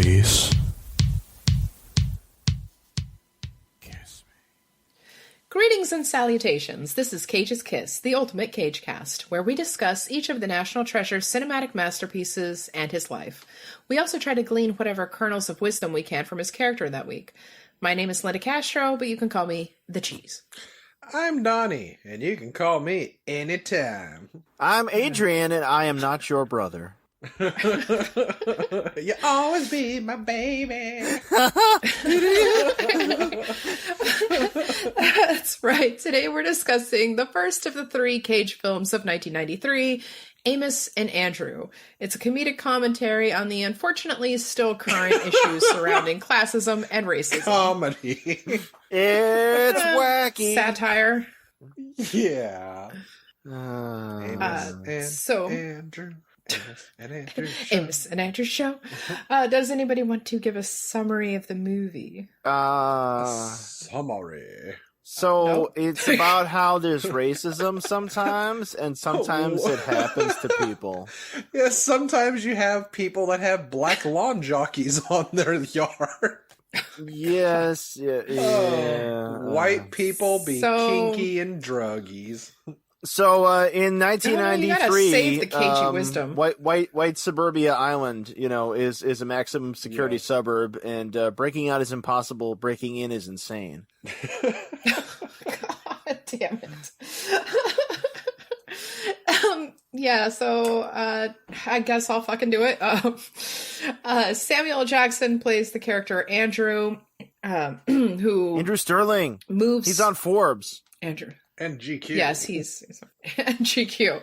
please. Greetings and salutations. This is Cage's Kiss, the ultimate Cage cast, where we discuss each of the National Treasure's cinematic masterpieces and his life. We also try to glean whatever kernels of wisdom we can from his character that week. My name is Linda Castro, but you can call me The Cheese. I'm Donnie, and you can call me anytime. I'm Adrian, and I am not your brother. You always be my baby. That's right. Today we're discussing the first of the three Cage films of 1993, Amos and Andrew. It's a comedic commentary on the unfortunately still current issues surrounding classism and racism. Comedy. It's wacky. Satire. Yeah. Amos so- Andrew. Amos and Andrew show. Does anybody want to give a summary of the movie? Summary. So Nope. it's about how there's racism sometimes, and sometimes it happens to people. Yes, sometimes you have people that have black lawn jockeys on their yard. Yes, yeah. White people be So- kinky and druggies. So in 1993, you gotta save the cagey wisdom. White Suburbia Island, is a maximum security suburb, and breaking out is impossible. Breaking in is insane. God damn it. So I guess I'll fucking do it. Samuel Jackson plays the character Andrew, who Andrew Sterling. moves. He's on Forbes. Andrew. And GQ. Yes, he's GQ.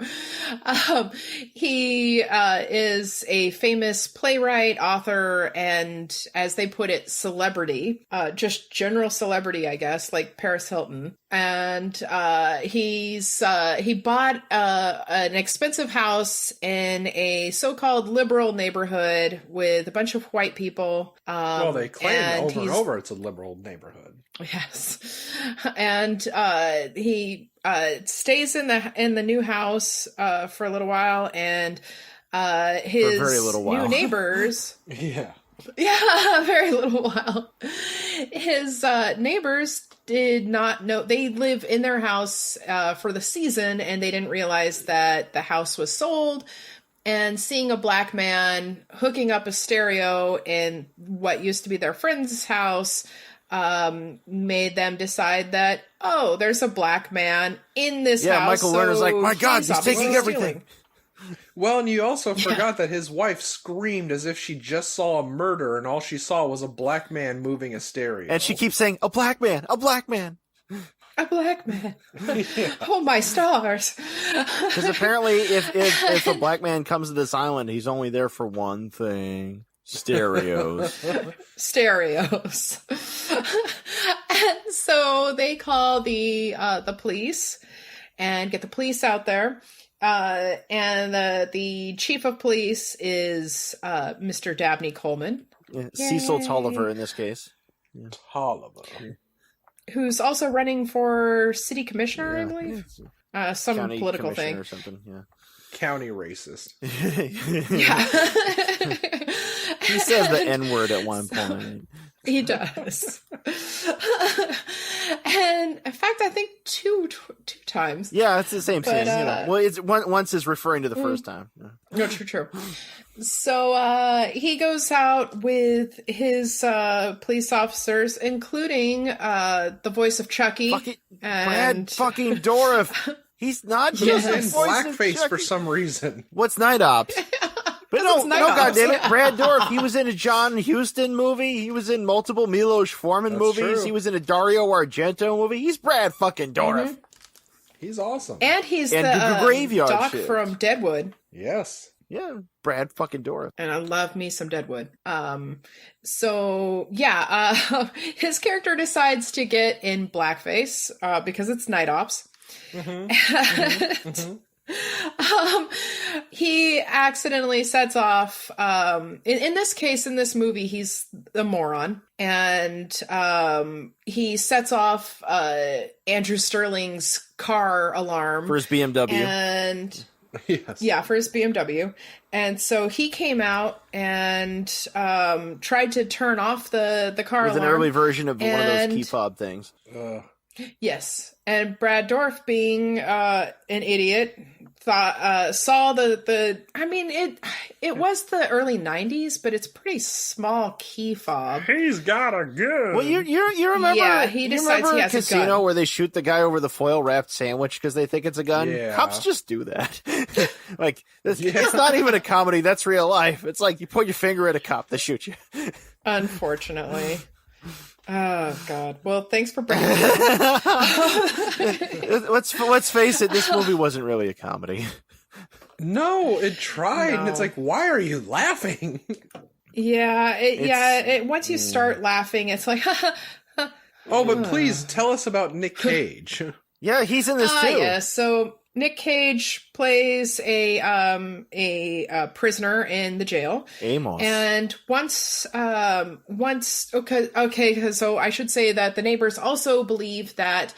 He is a famous playwright, author, and as they put it, celebrity. Just general celebrity, I guess, like Paris Hilton. And he bought an expensive house in a so-called liberal neighborhood with a bunch of white people. Well, they claim and over and over it's a liberal neighborhood. Yes, and he stays in the new house for a little while, and his For a very little while. new neighbors. Yeah. Yeah, a very little while. His neighbors did not know. They live in their house for the season, and they didn't realize that the house was sold. And seeing a black man hooking up a stereo in what used to be their friend's house made them decide that, oh, there's a black man in this house. Michael Lerner's like, my God, he's obviously taking everything. stealing. Well, and you also forgot that his wife screamed as if she just saw a murder and all she saw was a black man moving a stereo. And she keeps saying, a black man, a black man. A black man. Oh, my stars. Because apparently if a black man comes to this island, he's only there for one thing. Stereos. Stereos. And so they call the police and get the police out there. And the chief of police is Mr. Dabney Coleman. Yeah, Cecil Tolliver in this case. Tolliver. Who's also running for city commissioner, I believe. Some County political commissioner thing. or something, yeah. County racist. Yeah. He says the N-word at one point. He does. And in fact, I think two times. Yeah, it's the same But, scene. Well, it's once is referring to the first time. Yeah. No, true. So he goes out with his police officers, including the voice of Chucky. Brad fucking Dourif. He's not He's just in the voice of blackface for Chucky. some reason. What's Night Ops? But no, Night Ops, goddammit, yeah. Brad Dourif. He was in a John Huston movie. He was in multiple Milos Forman That's movies. true. He was in a Dario Argento movie. He's Brad fucking Dourif. Mm-hmm. He's awesome. And he's And the the Graveyard Doc Shift. from Deadwood. Yes. Yeah, Brad fucking Dourif. And I love me some Deadwood. His character decides to get in blackface because it's Night Ops. He accidentally sets off, in this case, in this movie, he's a moron. And he sets off Andrew Sterling's car alarm. For his BMW. And Yes. Yeah, for his BMW. And so he came out and tried to turn off the car With alarm. an early version of one of those key fob things. Yes. And Brad Dourif, being an idiot, saw the I mean, it was the early 90s, but it's pretty small key fob. He's got a gun. Well, you remember? Yeah, he decides he has a Casino gun. where they shoot the guy over the foil wrapped sandwich because they think it's a gun. Yeah. Cops just do that. It's not even a comedy. That's real life. It's like you point your finger at a cop, they shoot you. Unfortunately. Oh God! Well, thanks for bringing it up. Let's face it. This movie wasn't really a comedy. No, it tried, and No. it's like, why are you laughing? Yeah, once you start laughing, it's like, Oh, but please tell us about Nick Cage. Yeah, he's in this too. yeah. So Nick Cage plays a prisoner in the jail. Amos. And once, okay, so I should say that the neighbors also believe that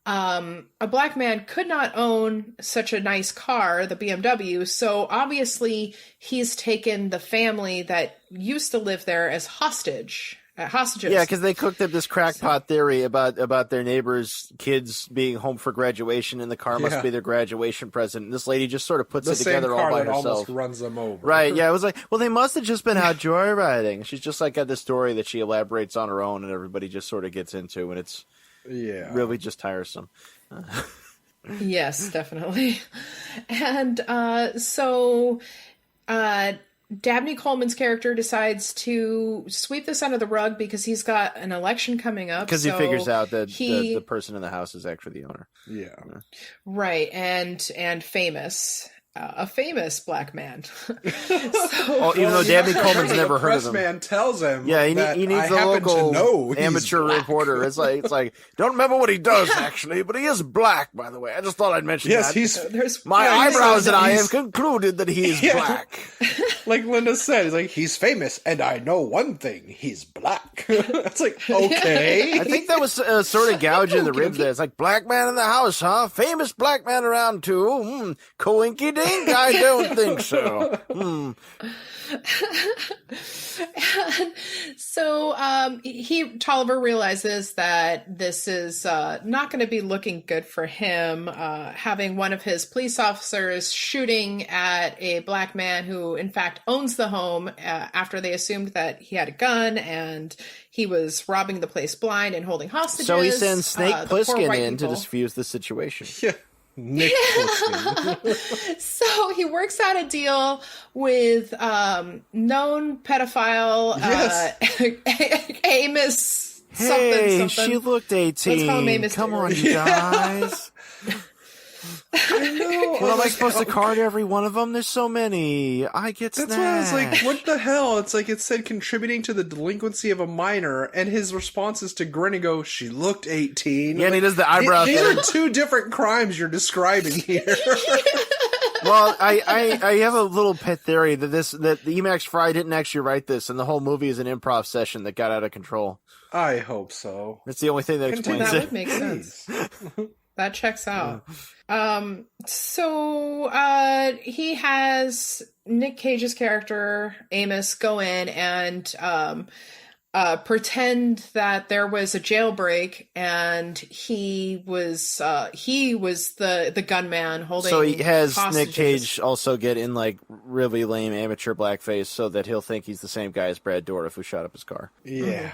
a black man could not own such a nice car, the BMW. So obviously he's taken the family that used to live there as hostages. Yeah, because they cooked up this crackpot theory about their neighbors' kids being home for graduation, and the car must be their graduation present. And this lady just sort of puts it together all by that herself. almost runs them over. Right? Yeah, it was like, well, they must have just been out joyriding. She's just like got this story that she elaborates on her own, and everybody just sort of gets into, and it's really just tiresome. Yes, definitely. And so Dabney Coleman's character decides to sweep this under the rug because he's got an election coming up. Because he figures out that the person in the house is actually the owner. Yeah. Right, and famous. A famous black man. Even though Dabney Coleman's never heard of him. The press man tells him. Yeah, he needs the local amateur black. reporter. It's like don't remember what he does actually, but he is black, by the way. I just thought I'd mention that. Yes, my eyebrows and I have concluded that he is black. Like Linda said, he's like, he's famous, and I know one thing: he's black. It's like, okay. I think that was sort of gouging the ribs there. It's like, black man in the house, huh? Famous black man around too. Coinky dink. I don't think so. So Tolliver realizes that this is not going to be looking good for him, having one of his police officers shooting at a black man who in fact owns the home after they assumed that he had a gun and he was robbing the place blind and holding hostages. So he sends Snake Plissken in to diffuse the situation. Yeah. Nick Plissken. So he works out a deal with known pedophile Amos something. She looked 18. Let's call him Amos Come Andrew. on, you guys. I know. Well, am I supposed to card every one of them? There's so many. I get That's snatched. why I was like, what the hell? It's like it said contributing to the delinquency of a minor, and his response is to grin and go, she looked 18. Yeah, and he does the eyebrow These thing. are two different crimes you're describing here. Well, I have a little pet theory that the Emacs Fry didn't actually write this, and the whole movie is an improv session that got out of control. I hope so. That's the only thing that explains That it. would make sense. That checks out. So he has Nick Cage's character Amos go in and pretend that there was a jailbreak and he was the gunman holding. So he has hostages. Nick Cage also get in like really lame amateur blackface so that he'll think he's the same guy as Brad Dourif who shot up his car. Yeah.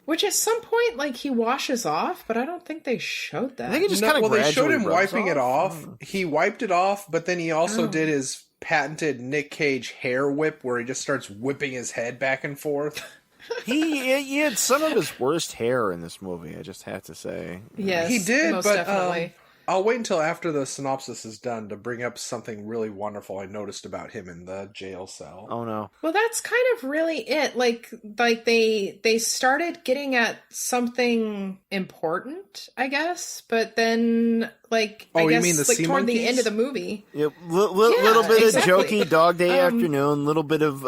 Which at some point, like, he washes off, but I don't think they showed that. I think it just kind of Well, they showed him rubs wiping it off. He wiped it off, but then he also did his patented Nick Cage hair whip where he just starts whipping his head back and forth. He had some of his worst hair in this movie, I just have to say. Yes, He did, most but definitely. I'll wait until after the synopsis is done to bring up something really wonderful I noticed about him in the jail cell. Oh no. Well, that's kind of really it. Like they started getting at something important, I guess, but then I you guess mean the sea toward the monkeys? end of the movie. Yeah, little bit exactly. of jokey Dog Day Afternoon, little bit of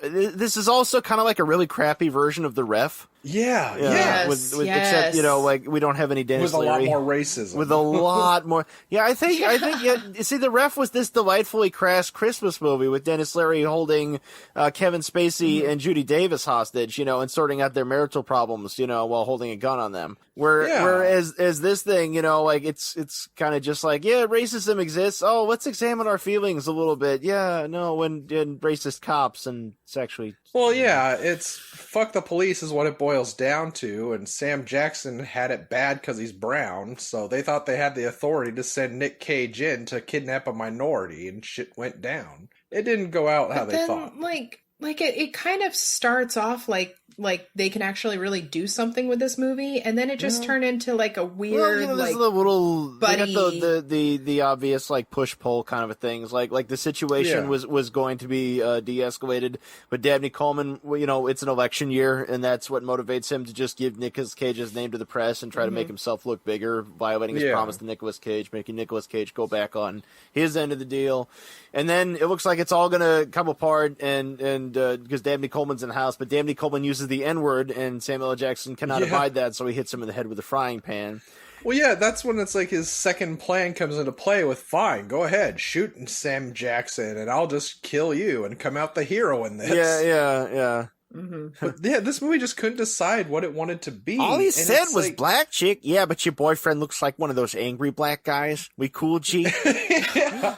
this is also kind of like a really crappy version of The Ref. Yeah, Yes, except like we don't have any Dennis with a Leary. lot more racism. With a lot more. Yeah, I think. You see, The Ref was this delightfully crass Christmas movie with Dennis Leary holding Kevin Spacey and Judy Davis hostage, and sorting out their marital problems, while holding a gun on them. Whereas this thing, it's kind of just like, yeah, racism exists. Oh, let's examine our feelings a little bit. Yeah, no, when racist cops and sexually. Well, yeah, it's fuck the police is what it boils down to, and Sam Jackson had it bad because he's brown, so they thought they had the authority to send Nick Cage in to kidnap a minority, and shit went down. It didn't go out how they thought. It kind of starts off like they can actually really do something with this movie, and then it just turned into like a weird the little buddy. The obvious like push pull kind of a things. Like the situation was going to be de-escalated, but Dabney Coleman, it's an election year, and that's what motivates him to just give Nicolas Cage's name to the press and try to make himself look bigger, violating his promise to Nicolas Cage, making Nicolas Cage go back on his end of the deal. And then it looks like it's all going to come apart, and because Dabney Coleman's in the house, but Dabney Coleman uses the N-word, and Samuel L. Jackson cannot abide that, so he hits him in the head with a frying pan. Well, yeah, that's when it's like his second plan comes into play with, fine, go ahead, shoot Sam Jackson, and I'll just kill you and come out the hero in this. Yeah. But yeah, this movie just couldn't decide what it wanted to be. All he said was like, black chick. Yeah, but your boyfriend looks like one of those angry black guys. We cool, G? Yeah.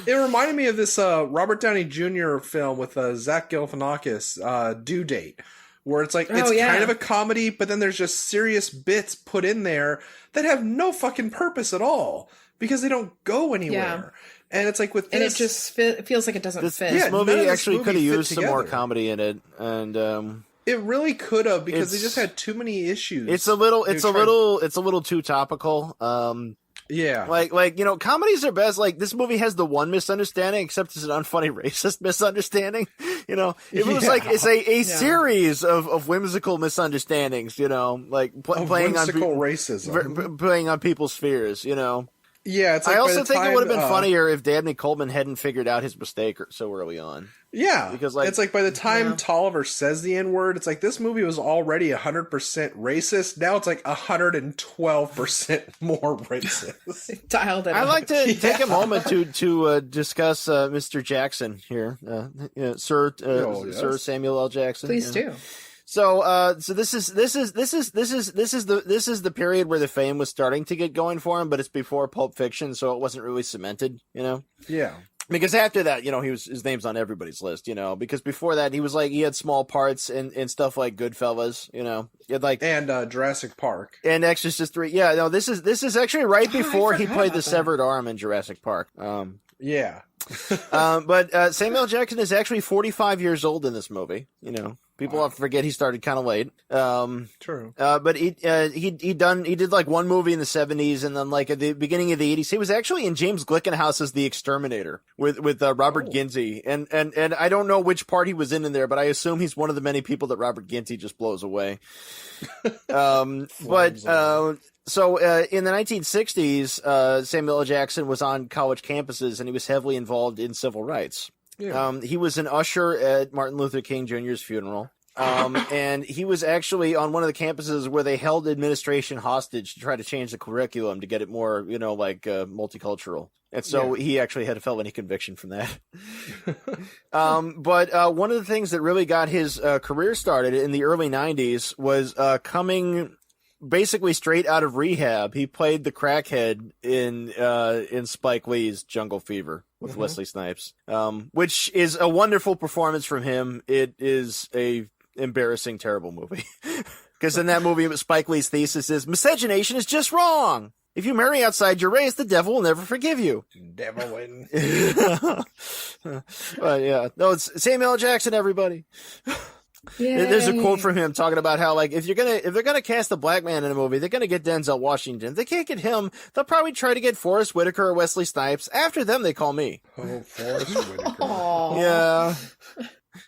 It reminded me of this Robert Downey Jr. film with Zach Galifianakis, Due Date, where it's like kind of a comedy, but then there's just serious bits put in there that have no fucking purpose at all because they don't go anywhere. Yeah. And it's like with this, and it just feels like it doesn't fit. This movie actually could have used some more comedy in it, and it really could have because they just had too many issues. It's a little too topical. Yeah. Like comedies are best. Like, this movie has the one misunderstanding, except it's an unfunny racist misunderstanding. It was like it's a series of whimsical misunderstandings, like playing on racism. Playing on people's fears, Yeah, it's like I also think it would have been funnier if Dabney Coleman hadn't figured out his mistake so early on. Yeah, because it's like by the time Tolliver says the N-word, it's like this movie was already 100% racist. Now it's like 112% more racist. Dialed it. I'd like to take a moment to discuss Mr. Jackson here, Sir Samuel L. Jackson. Please do. So this is the period where the fame was starting to get going for him, but it's before Pulp Fiction, so it wasn't really cemented, Yeah. Because after that, his name's on everybody's list, because before that he had small parts in stuff like Goodfellas, he had and Jurassic Park and Exorcist 3. Yeah, no, this is actually right before he played the severed arm in Jurassic Park. Yeah. But Samuel L. Jackson is actually 45 years old in this movie, People often forget he started kind of late. True. But he did like one movie in the 70s, and then like at the beginning of the 80s, he was actually in James Glickenhaus's The Exterminator with Robert Ginty, and I don't know which part he was in there, but I assume he's one of the many people that Robert Ginty just blows away. So in the 1960s, Samuel L. Jackson was on college campuses, and he was heavily involved in civil rights. Yeah. He was an usher at Martin Luther King Jr.'s funeral. And he was actually on one of the campuses where they held administration hostage to try to change the curriculum to get it more, multicultural. And so he actually had a felony conviction from that. But one of the things that really got his career started in the early 90s was coming basically straight out of rehab. He played the crackhead in Spike Lee's Jungle Fever with Wesley Snipes, which is a wonderful performance from him. It is a embarrassing, terrible movie. Because in that movie, Spike Lee's thesis is miscegenation is just wrong. If you marry outside your race, the devil will never forgive you. Devil win. But yeah, no, it's Samuel L. Jackson, everybody. Yay. There's a quote from him talking about how, like, if they're gonna cast a black man in a movie, they're gonna get Denzel Washington. If they can't get him, they'll probably try to get Forrest Whitaker or Wesley Snipes. After them, they call me. Oh, Forrest Whitaker. Yeah.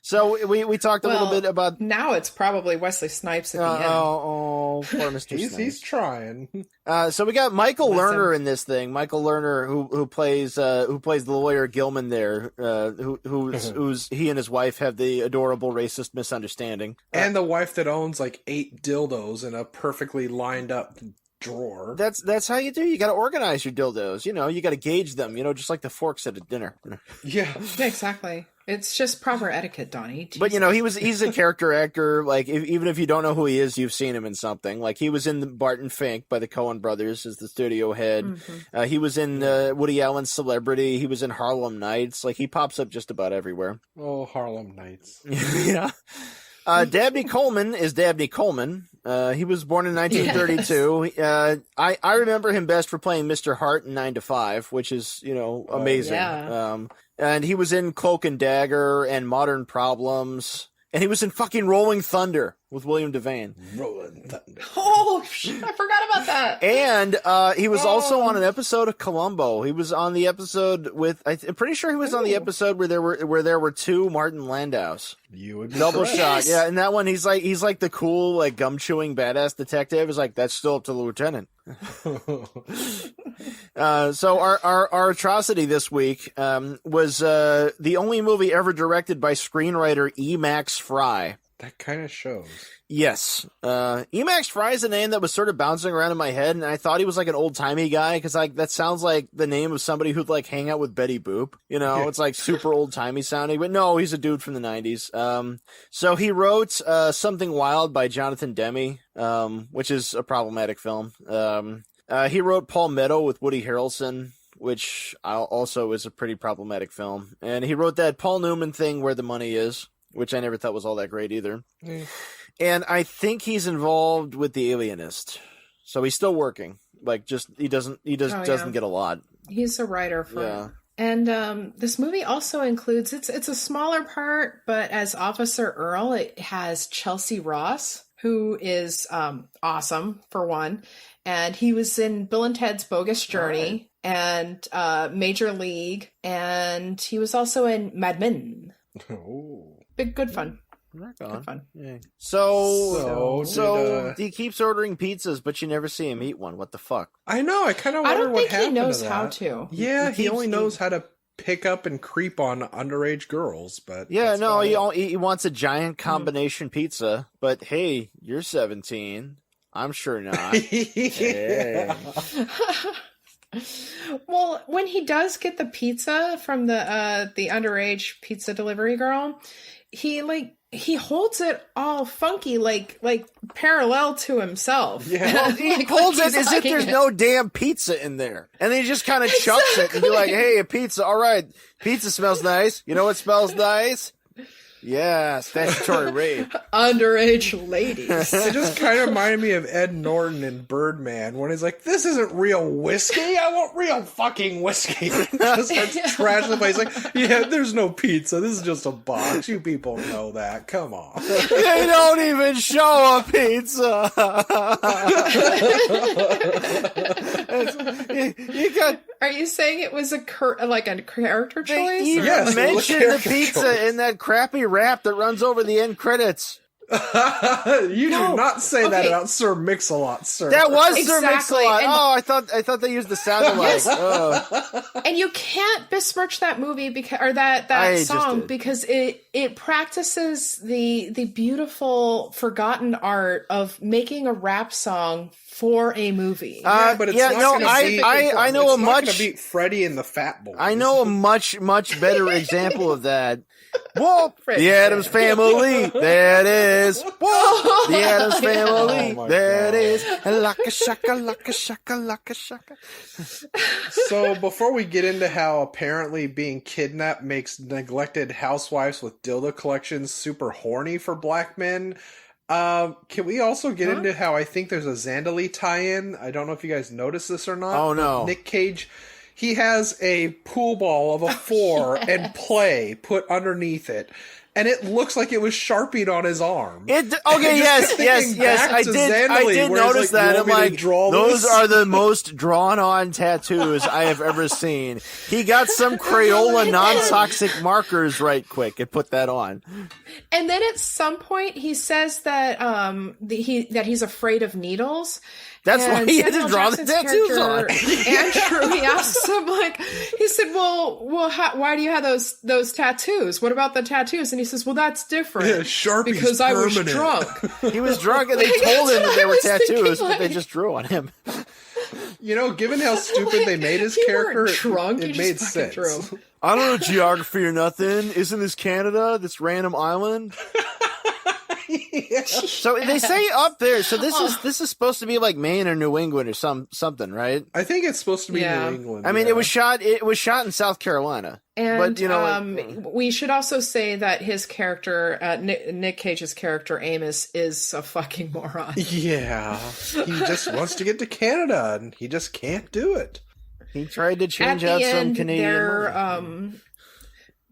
So we talked a little bit about. Now it's probably Wesley Snipes at the end. Oh, poor Mr. Snipes. He's trying. So we got Michael Lerner in this thing. Michael Lerner, who plays the lawyer Gilman there, who's he and his wife have the adorable racist misunderstanding, and the wife that owns like 8 dildos in a perfectly lined up drawer. That's how you do. You got to organize your dildos. You know, you got to gauge them. You know, just like the forks at a dinner. Yeah, exactly. It's just proper etiquette, Donnie. Jesus. But you know, he's a character actor. Like even if you don't know who he is, you've seen him in something. Like he was in the Barton Fink by the Coen Brothers as the studio head. Mm-hmm. He was in Woody Allen's Celebrity. He was in Harlem Nights. Like he pops up just about everywhere. Oh, Harlem Nights. Yeah. Dabney Coleman is Dabney Coleman. He was born in 1932. Yes. I remember him best for playing Mr. Hart in 9 to 5, which is, you know, amazing. Yeah. And he was in Cloak and Dagger and Modern Problems. And he was in fucking Rolling Thunder with William Devane. Rolling Thunder. Oh, shit, I forgot about that. And he was also on an episode of Columbo. He was on the episode with, I'm pretty sure he was on the episode where there were 2 Martin Landaus. You would be double correct. shot. Yeah, and that one he's like the cool, like gum chewing badass detective. He's like, that's still up to the lieutenant. So our atrocity this week was the only movie ever directed by screenwriter E. Max Fry. That kind of shows. Yes. E. Max Fry is a name that was sort of bouncing around in my head, and I thought he was like an old-timey guy, because like that sounds like the name of somebody who'd like hang out with Betty Boop. You know, it's like super old-timey sounding, but no, he's a dude from the 90s. So he wrote Something Wild by Jonathan Demme, which is a problematic film. He wrote Palmetto with Woody Harrelson, which also is a pretty problematic film. And he wrote that Paul Newman thing, Where the Money Is, which I never thought was all that great either. Mm. And I think he's involved with The Alienist. So he's still working. Like, just he doesn't get a lot. He's a writer for it. And this movie also includes, it's a smaller part, but as Officer Earl, it has Chelsea Ross, who is awesome, for one. And he was in Bill and Ted's Bogus Journey and Major League. And he was also in Mad Men. Oh. Good fun. Good fun. Yeah. So he keeps ordering pizzas, but you never see him eat one. What the fuck? I know. I kind of wonder what happened. I don't think he knows how to. Yeah, he only knows how to pick up and creep on underage girls. But yeah, no, he wants a giant combination pizza. But hey, you're 17. I'm sure not. Yeah. Well, when he does get the pizza from the underage pizza delivery girl, he holds it all funky, like parallel to himself. Yeah, well, he holds it as if there's no damn pizza in there, and then he just kind of chucks it and be like, "Hey, a pizza! All right, pizza smells nice. You know what smells nice? Yeah, statutory rape. Underage ladies." It just kind of reminded me of Ed Norton in Birdman when he's like, "This isn't real whiskey. I want real fucking whiskey." Just starts trashing the place. Like, yeah, there's no pizza. This is just a box. You people know that. Come on. They don't even show a pizza. You got. Are you saying it was a character choice? They even mentioned the pizza in that crappy rap that runs over the end credits. You do not say that about Sir Mix-a-Lot, sir. That was Sir Mix-a-Lot. I thought they used the sound alike. And you can't besmirch that movie or that song because it practices the beautiful forgotten art of making a rap song for a movie. But it's not going to I know it's not going to beat Freddie and the Fat Boys. I know a much better example of that. Whoa, the Addams Family, there it is. Whoa, the Addams Family, there it is. Laka shaka, laka shaka, laka shaka. So before we get into how apparently being kidnapped makes neglected housewives with dildo collections super horny for black men, can we also get into how I think there's a Zandali tie-in? I don't know if you guys noticed this or not. Oh no, Nick Cage. He has a pool ball of a 4 and play put underneath it. and it looks like it was Sharpied on his arm. Yes. I did notice that. I'm like, those are the most drawn-on tattoos I have ever seen. He got some Crayola non-toxic markers right quick and put that on. And then at some point he says that he's afraid of needles. That's why he had to draw the tattoos on. Andrew, he asks him, like, he said, well, why do you have those tattoos? What about the tattoos? And he says, well, that's different. Yeah, Sharpie's because permanent. I was drunk. He was drunk and they told him that they were tattoos, but they just drew on him. You know, given how stupid they made his character, it made sense. I don't know geography or nothing. Isn't this Canada, this random island? Yeah. So they say up there. So this is supposed to be like Maine or New England or something, right? I think it's supposed to be New England. I mean, it was shot in South Carolina. And but, we should also say that his character, Nick Cage's character Amos, is a fucking moron. Yeah, he just wants to get to Canada, and he just can't do it. He tried to change out some Canadian.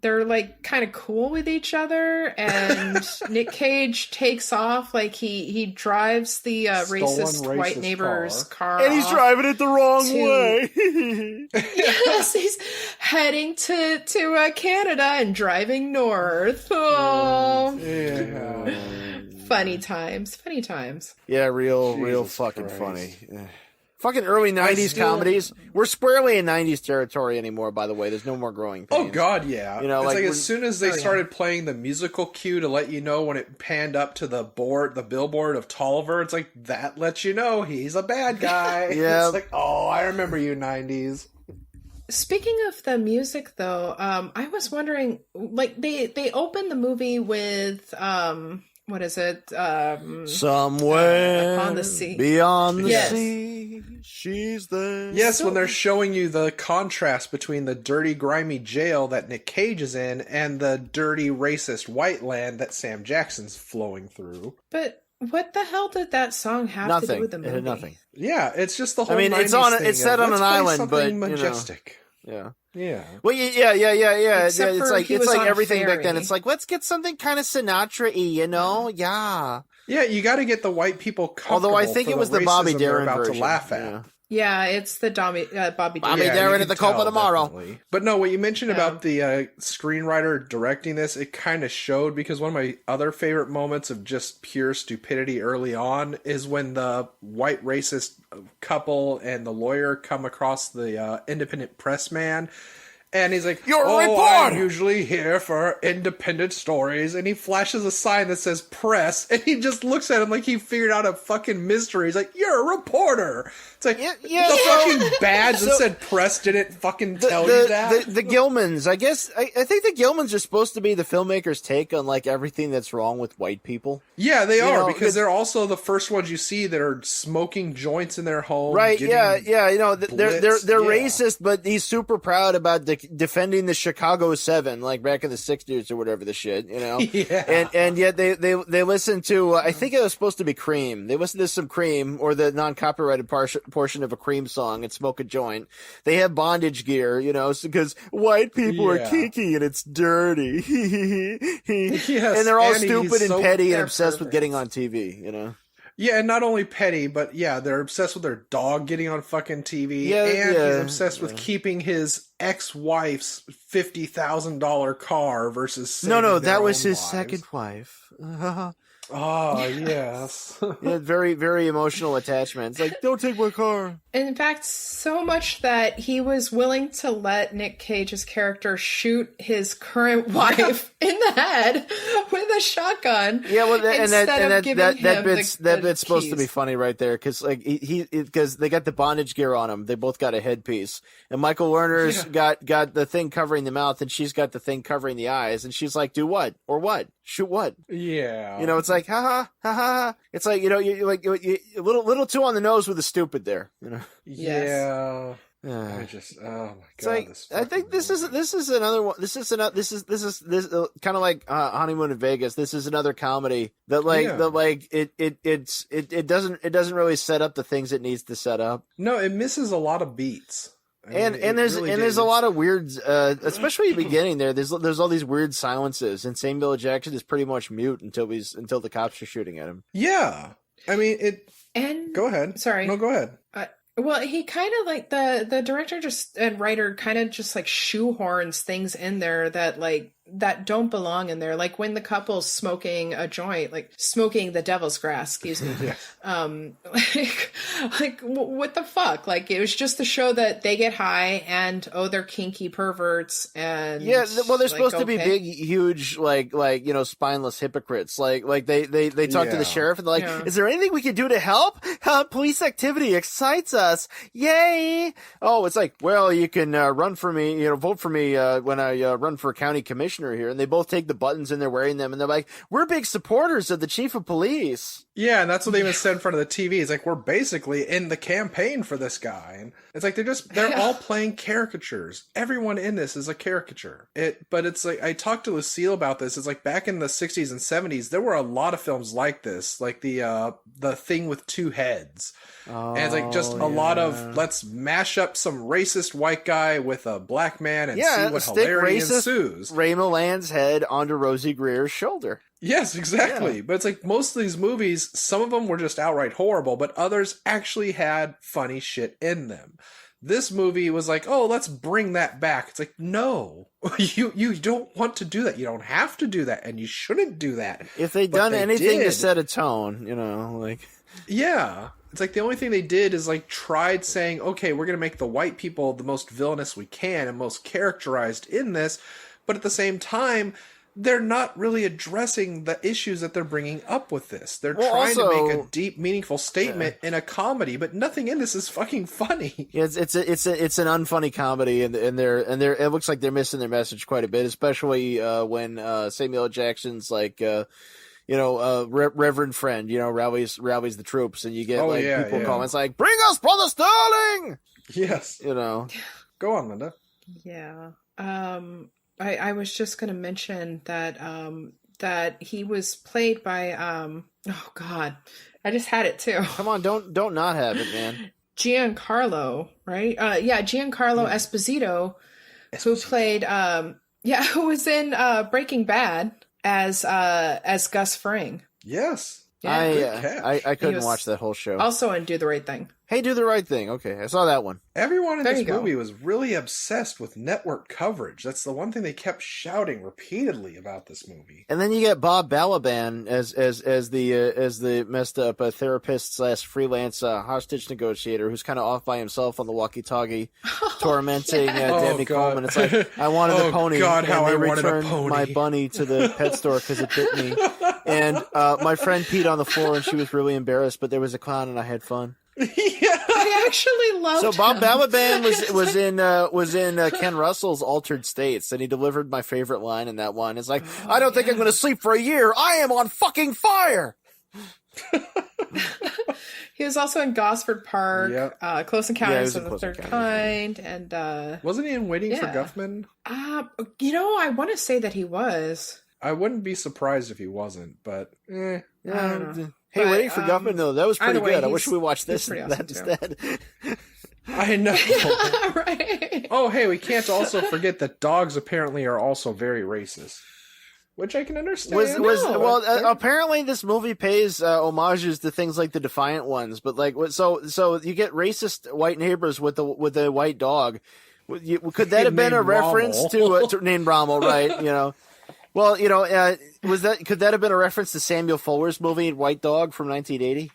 They're like kind of cool with each other, and Nick Cage takes off, like he drives the racist white neighbor's car, and he's driving it the wrong way. Yes, he's heading to Canada and driving north. Oh, yeah. Funny times. Yeah, real fucking Christ. Funny. Fucking early 90s comedies. We're squarely in 90s territory anymore, by the way. There's no more growing pains. Oh, God, yeah. You know, it's like as soon as they started playing the musical cue to let you know when it panned up to the billboard of Tolliver, it's like, that lets you know he's a bad guy. Yeah. It's like, oh, I remember you 90s. Speaking of the music, though, I was wondering, like, they opened the movie with... what is it? Somewhere upon the sea. Beyond the sea, she's there. Yes, when they're showing you the contrast between the dirty, grimy jail that Nick Cage is in and the dirty, racist white land that Sam Jackson's flowing through. But what the hell did that song have to do with the movie? It had nothing. Yeah, it's just the whole. I mean, it's set on an island, but majestic. Yeah. Yeah. Well, yeah. Except it's like everything ferry. back then. It's like, let's get something kind of Sinatra-y, you know? Yeah. Yeah, you got to get the white people comfortable. Although I think it was the Bobby Darin about version. to laugh at. Yeah, it's the Bobby Darin. Bobby Darin at the Copa tomorrow. Definitely. But no, what you mentioned about the screenwriter directing this, it kind of showed, because one of my other favorite moments of just pure stupidity early on is when the white racist couple and the lawyer come across the independent press man. And he's like, "You're a reporter! I'm usually here for independent stories." And he flashes a sign that says press, and he just looks at him like he figured out a fucking mystery. He's like, "You're a reporter." It's like, the fucking badge that said press didn't fucking tell you that? The Gilmans, I guess, I think the Gilmans are supposed to be the filmmaker's take on, like, everything that's wrong with white people. Yeah, they are, because they're also the first ones you see that are smoking joints in their home. Right, yeah, you know, they're racist, but he's super proud about defending the Chicago 7, like back in the 60s or whatever the shit, you know? Yeah. And yet they listen to, I think it was supposed to be Cream. They listened to some Cream, or the non-copyrighted portion of a Cream song, and smoke a joint. They have bondage gear, you know, because white people are kinky and it's dirty. Yes, and they're all stupid and petty and obsessed with getting on TV, you know? Yeah, and not only petty, but they're obsessed with their dog getting on fucking TV, and he's obsessed with keeping his ex-wife's $50,000 car versus saving that their was own his lives. second wife. Oh, yes. Yeah, very, very emotional attachment. It's like, don't take my car. In fact, so much that he was willing to let Nick Cage's character shoot his current wife in the head with a shotgun. Yeah, well, that bit's supposed keys. to be funny right there, because like because they got the bondage gear on him. They both got a headpiece, and Michael Werner's got the thing covering the mouth, and she's got the thing covering the eyes, and she's like, do what or what? Shoot what? Yeah. You know, it's like ha ha. It's like, you know, you a little too on the nose with the stupid there. You know. Yeah. Yeah. I just, oh my god! It's like, I think this is another one. This is kind of like Honeymoon in Vegas. This is another comedy that it doesn't really set up the things it needs to set up. No, it misses a lot of beats. There's a lot of weird, especially at the beginning there. There's all these weird silences, and Samuel L. Jackson is pretty much mute until the cops are shooting at him. Yeah, I mean it. And go ahead. Sorry, no, go ahead. Well, he kind of like the director and writer kind of just like shoehorns things in there that don't belong in there. Like when the couple's smoking a joint, like smoking the devil's grass, excuse me. Yeah. Like what the fuck? Like it was just to show that they get high and they're kinky perverts and well they're supposed to be big, huge, like spineless hypocrites. Like they talk to the sheriff and they're like, is there anything we can do to help? Police activity excites us. Yay! Oh, it's like, well, you can run for me, vote for me when I run for county commissioner here. And they both take the buttons and they're wearing them and they're like, we're big supporters of the chief of police. Yeah, and that's what they even said in front of the TV. It's like, we're basically in the campaign for this guy. And it's like they're all playing caricatures. Everyone in this is a caricature. But it's like, I talked to Lucille about this. It's like back in the 60s and 70s, there were a lot of films like this, like the Thing with Two Heads. And it's like just a lot of, let's mash up some racist white guy with a black man and see what hilarity ensues. Ray Milland's head onto Rosie Greer's shoulder. Yes, exactly. Yeah. But it's like most of these movies, some of them were just outright horrible, but others actually had funny shit in them. This movie was like, oh, let's bring that back. It's like, no, you don't want to do that. You don't have to do that, and you shouldn't do that. If they'd done anything to set a tone, like... Yeah. It's like the only thing they did is like tried saying, okay, we're going to make the white people the most villainous we can and most characterized in this. But at the same time, they're not really addressing the issues that they're bringing up with this. They're trying to make a deep, meaningful statement in a comedy, but nothing in this is fucking funny. Yeah, it's an unfunny comedy, and they're it looks like they're missing their message quite a bit, especially when Samuel L. Jackson's like. Reverend Friend, rallies the troops, and you get people comments like, "Bring us Brother Sterling." Yes, Go on, Linda. Yeah. I was just going to mention that that he was played by oh God, I just had it too. Come on, don't not have it, man. Giancarlo, right? Giancarlo Esposito, who played who was in Breaking Bad as Gus Fring. Yes. Yeah. I couldn't watch that whole show. Also in Do the Right Thing. Hey, Do the Right Thing. Okay, I saw that one. Everyone in this movie was really obsessed with network coverage. That's the one thing they kept shouting repeatedly about this movie. And then you get Bob Balaban as the messed up therapist / freelance hostage negotiator who's kind of off by himself on the walkie-talkie, tormenting Dabney Coleman. It's like, I wanted a pony, God, and they returned my bunny to the pet store because it bit me. And my friend peed on the floor and she was really embarrassed, but there was a clown and I had fun. Yeah, I actually loved So Bob Balaban was in Ken Russell's Altered States, and he delivered my favorite line in that one. It's like, I don't think I'm going to sleep for a year. I am on fucking fire. He was also in Gosford Park, Close Encounters of the Third Kind, and wasn't he in Waiting for Guffman? I want to say that he was. I wouldn't be surprised if he wasn't, but I don't know. Hey, Waiting for Guffman, though, that was pretty good. I wish we watched this instead. I know. Right. Oh, hey, we can't also forget that dogs apparently are also very racist. Which I can understand. Apparently this movie pays homages to things like the Defiant Ones, but like, so you get racist white neighbors with a white dog. Could that have been a reference to named Rommel, right? Well, could that have been a reference to Samuel Fuller's movie White Dog from 1980?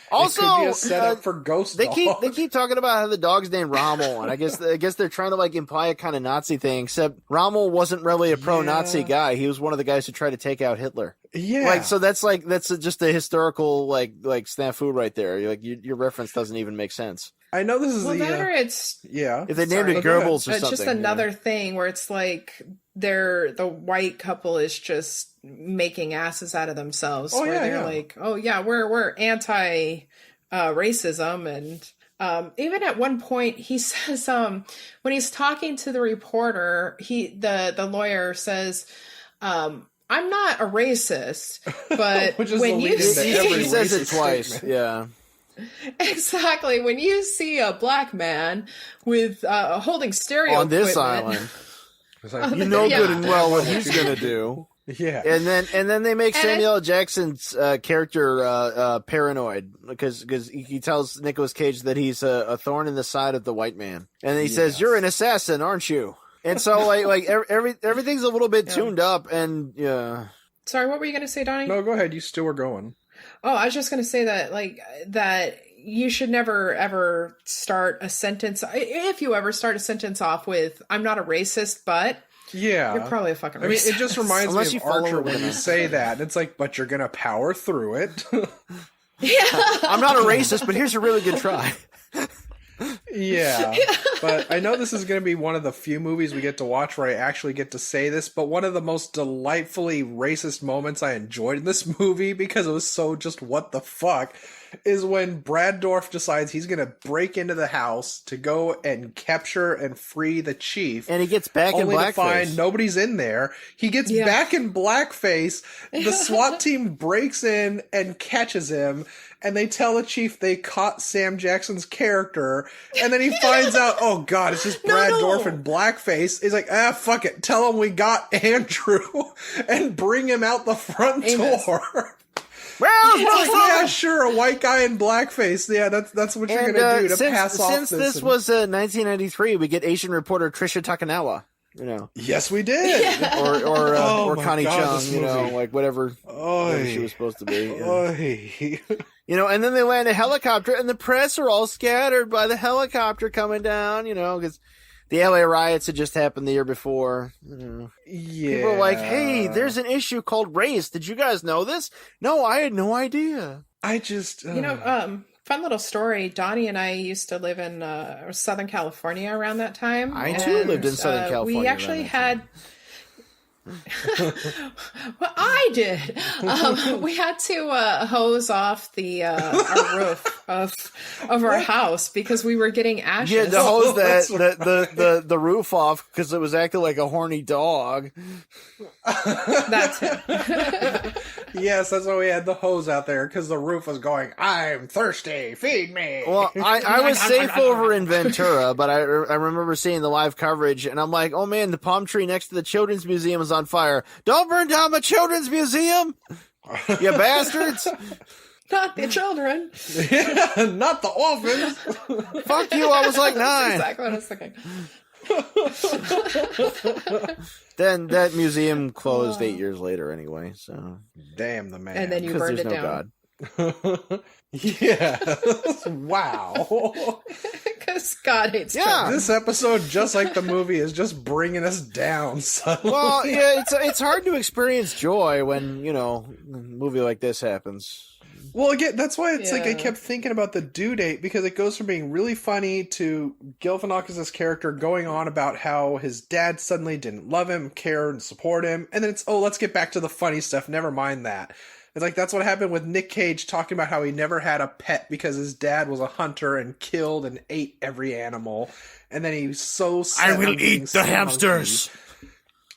Also, it could be a setup for Ghost Dog. They keep talking about how the dog's named Rommel, and I guess they're trying to like imply a kind of Nazi thing. Except Rommel wasn't really a pro-Nazi guy. He was one of the guys who tried to take out Hitler. Yeah. That's just a historical like snafu right there. Your reference doesn't even make sense. I know this is if they named it Goebbels or something. It's just another thing where it's like the white couple is just making asses out of themselves. They're like, we're anti racism, and even at one point he says when he's talking to the reporter, the lawyer says, I'm not a racist, but Which is when you he says it twice, statement. Exactly. When you see a black man with holding stereo on this equipment, island, you know good and well what he's gonna do. Yeah, and then they make Samuel L. Jackson's character paranoid because he tells Nicolas Cage that he's a thorn in the side of the white man, and he says, "You're an assassin, aren't you?" And so everything's a little bit tuned up, and Sorry, what were you going to say, Donnie? No, go ahead. You still were going. Oh, I was just going to say that that you should never ever start a sentence, if you ever start a sentence off with "I'm not a racist, but." Yeah. You're probably a fucking racist. I mean, it just reminds me of Archer when you say that. And it's like, but you're going to power through it. Yeah. I'm not a racist, but here's a really good try. Yeah. But I know this is going to be one of the few movies we get to watch where I actually get to say this, but one of the most delightfully racist moments I enjoyed in this movie, because it was so just what the fuck, is when Brad Dourif decides he's going to break into the house to go and capture and free the chief. And he gets back in blackface. Only to find nobody's in there. He gets back in blackface. The SWAT team breaks in and catches him. And they tell the chief they caught Sam Jackson's character. And then he finds out, oh God, it's just Brad Dourif in blackface. He's like, fuck it. Tell him we got Andrew and bring him out the front door. Well, yeah, sure, a white guy in blackface. Yeah, that's what you're gonna do to pass off this. Since this was 1993, we get Asian reporter Trisha Takanawa. Yes, we did. Yeah. Or Connie Chung. Like whatever she was supposed to be. And then they land a helicopter, and the press are all scattered by the helicopter coming down. Because the LA riots had just happened the year before. Yeah. People are like, hey, there's an issue called race. Did you guys know this? No, I had no idea. I just... fun little story. Donnie and I used to live in Southern California around that time. I too lived in Southern California. We actually had... Well, I did. We had to hose off our roof of our house because we were getting ashes. You had to hose the roof off because it was acting like a horny dog. That's it. Yes, that's why we had the hose out there, because the roof was going, I'm thirsty, feed me. Well, I was safe over in Ventura, but I remember seeing the live coverage, and I'm like, oh man, the palm tree next to the Children's Museum is on fire. Don't burn down the Children's Museum, you bastards. Not the children. Yeah, not the orphans. Fuck you, I was like 9. That's exactly what I was thinking. Then that museum closed 8 years later anyway, so. Damn the man. And then you burned it down. God. Yeah. Wow. Because God hates children. This episode, just like the movie, is just bringing us down suddenly. Well, yeah, it's hard to experience joy when, a movie like this happens. Well, again, that's why it's like I kept thinking about the due date, because it goes from being really funny to Galifianakis' character going on about how his dad suddenly didn't love him, care, and support him. And then it's, let's get back to the funny stuff. Never mind that. It's like that's what happened with Nick Cage talking about how he never had a pet because his dad was a hunter and killed and ate every animal. And then he's so sad. I will eat the hamsters.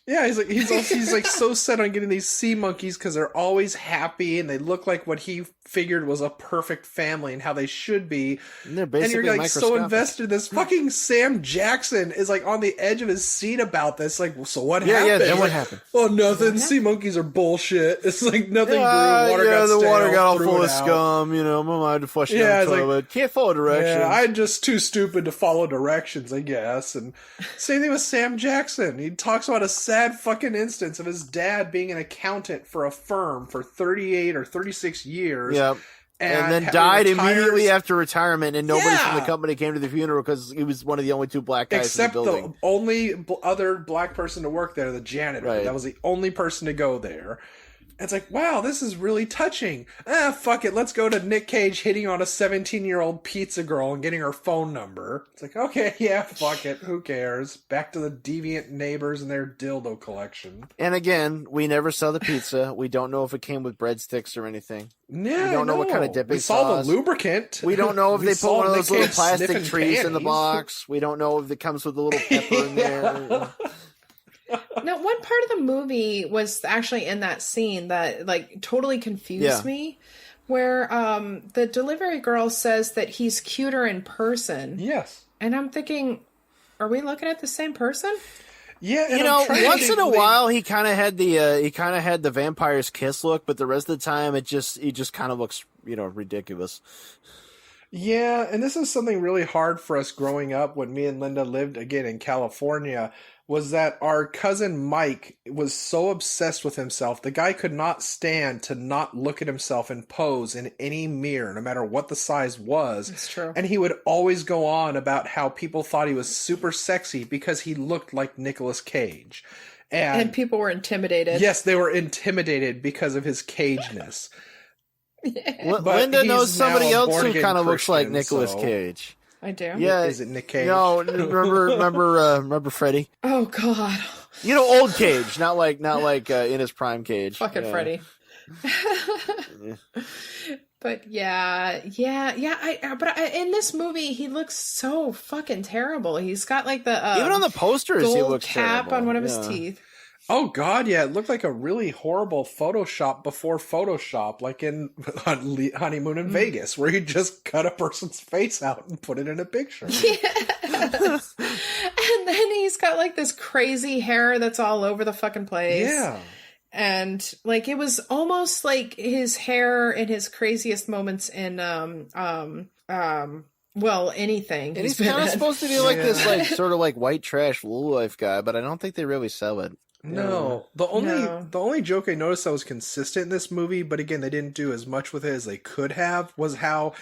Yeah, he's like so set on getting these sea monkeys because they're always happy and they look like what he figured was a perfect family and how they should be. And you're like so invested in this. Fucking Sam Jackson is like on the edge of his seat about this. Like, so what happened? Yeah, then what happened? Oh, nothing. Sea monkeys are bullshit. It's like nothing grew. Water got stale, the water got all full of out. Scum. I'm allowed to flush it down the toilet. Can't follow directions. Yeah, I'm just too stupid to follow directions, I guess. And same thing with Sam Jackson. He talks about a sad fucking instance of his dad being an accountant for a firm for 38 or 36 years. Yep. And then died immediately after retirement, and nobody from the company came to the funeral because he was one of the only 2 black guys in the building. Except the only other black person to work there, the janitor. Right. That was the only person to go there. It's like, wow, this is really touching. Fuck it. Let's go to Nick Cage hitting on a 17-year-old pizza girl and getting her phone number. It's like, okay, yeah, fuck it. Who cares? Back to the deviant neighbors and their dildo collection. And again, we never saw the pizza. We don't know if it came with breadsticks or anything. Yeah, we don't know what kind of dipping sauce. We saw sauce. the lubrican't. We don't know if they put one of those little plastic trees in the box. We don't know if it comes with a little pepper in there. Now, one part of the movie was actually in that scene that like totally confused me, where the delivery girl says that he's cuter in person. Yes. And I'm thinking, are we looking at the same person? Yeah, you know, once in a while he kind of had the vampire's kiss look, but the rest of the time he just kind of looks, you know, ridiculous. Yeah, and this is something really hard for us growing up when me and Linda lived again in California, was that our cousin Mike was so obsessed with himself. The guy could not stand to not look at himself and pose in any mirror, no matter what the size was. That's true. And he would always go on about how people thought he was super sexy because he looked like Nicolas Cage. And people were intimidated. Yes, they were intimidated because of his cageness. Yeah. Linda knows somebody else who kind of looks like Nicolas Cage. I do. Yeah, is it Nick Cage? No, remember Freddy? Oh God. You know, old Cage, not like in his prime Cage. Fucking Freddy. But yeah. But in this movie, he looks so fucking terrible. He's got like the even on the posters, he looks cap terrible. on one of his teeth. Oh God, yeah, it looked like a really horrible Photoshop before Photoshop, like in Honeymoon in Vegas, where you just cut a person's face out and put it in a picture. Yes. And then he's got like this crazy hair that's all over the fucking place. Yeah. And like it was almost like his hair in his craziest moments in well, anything. And he's kind of supposed to be like this, like sort of like white trash low life guy, but I don't think they really sell it. No, the only joke I noticed that was consistent in this movie, but again, they didn't do as much with it as they could have, was how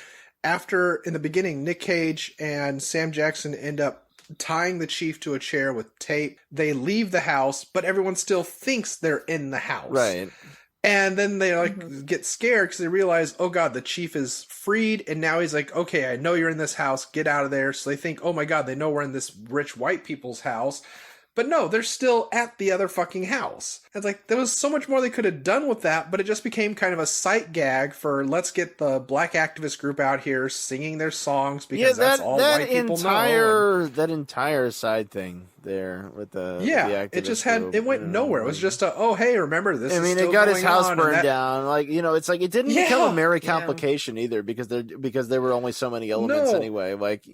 after, in the beginning, Nick Cage and Sam Jackson end up tying the chief to a chair with tape. They leave the house, but everyone still thinks they're in the house. Right. And then they get scared because they realize, oh God, the chief is freed. And now he's like, okay, I know you're in this house. Get out of there. So they think, oh my God, they know we're in this rich white people's house. But no, they're still at the other fucking house. It's like, there was so much more they could have done with that, but it just became kind of a sight gag for, let's get the black activist group out here singing their songs because that's all white people know. That entire side thing there with the it just had group, it went nowhere. It was just oh hey, remember this? I mean, is it got his house on, burned down. Like, you know, it's like it didn't become a merry complication either because there were only so many elements anyway. Like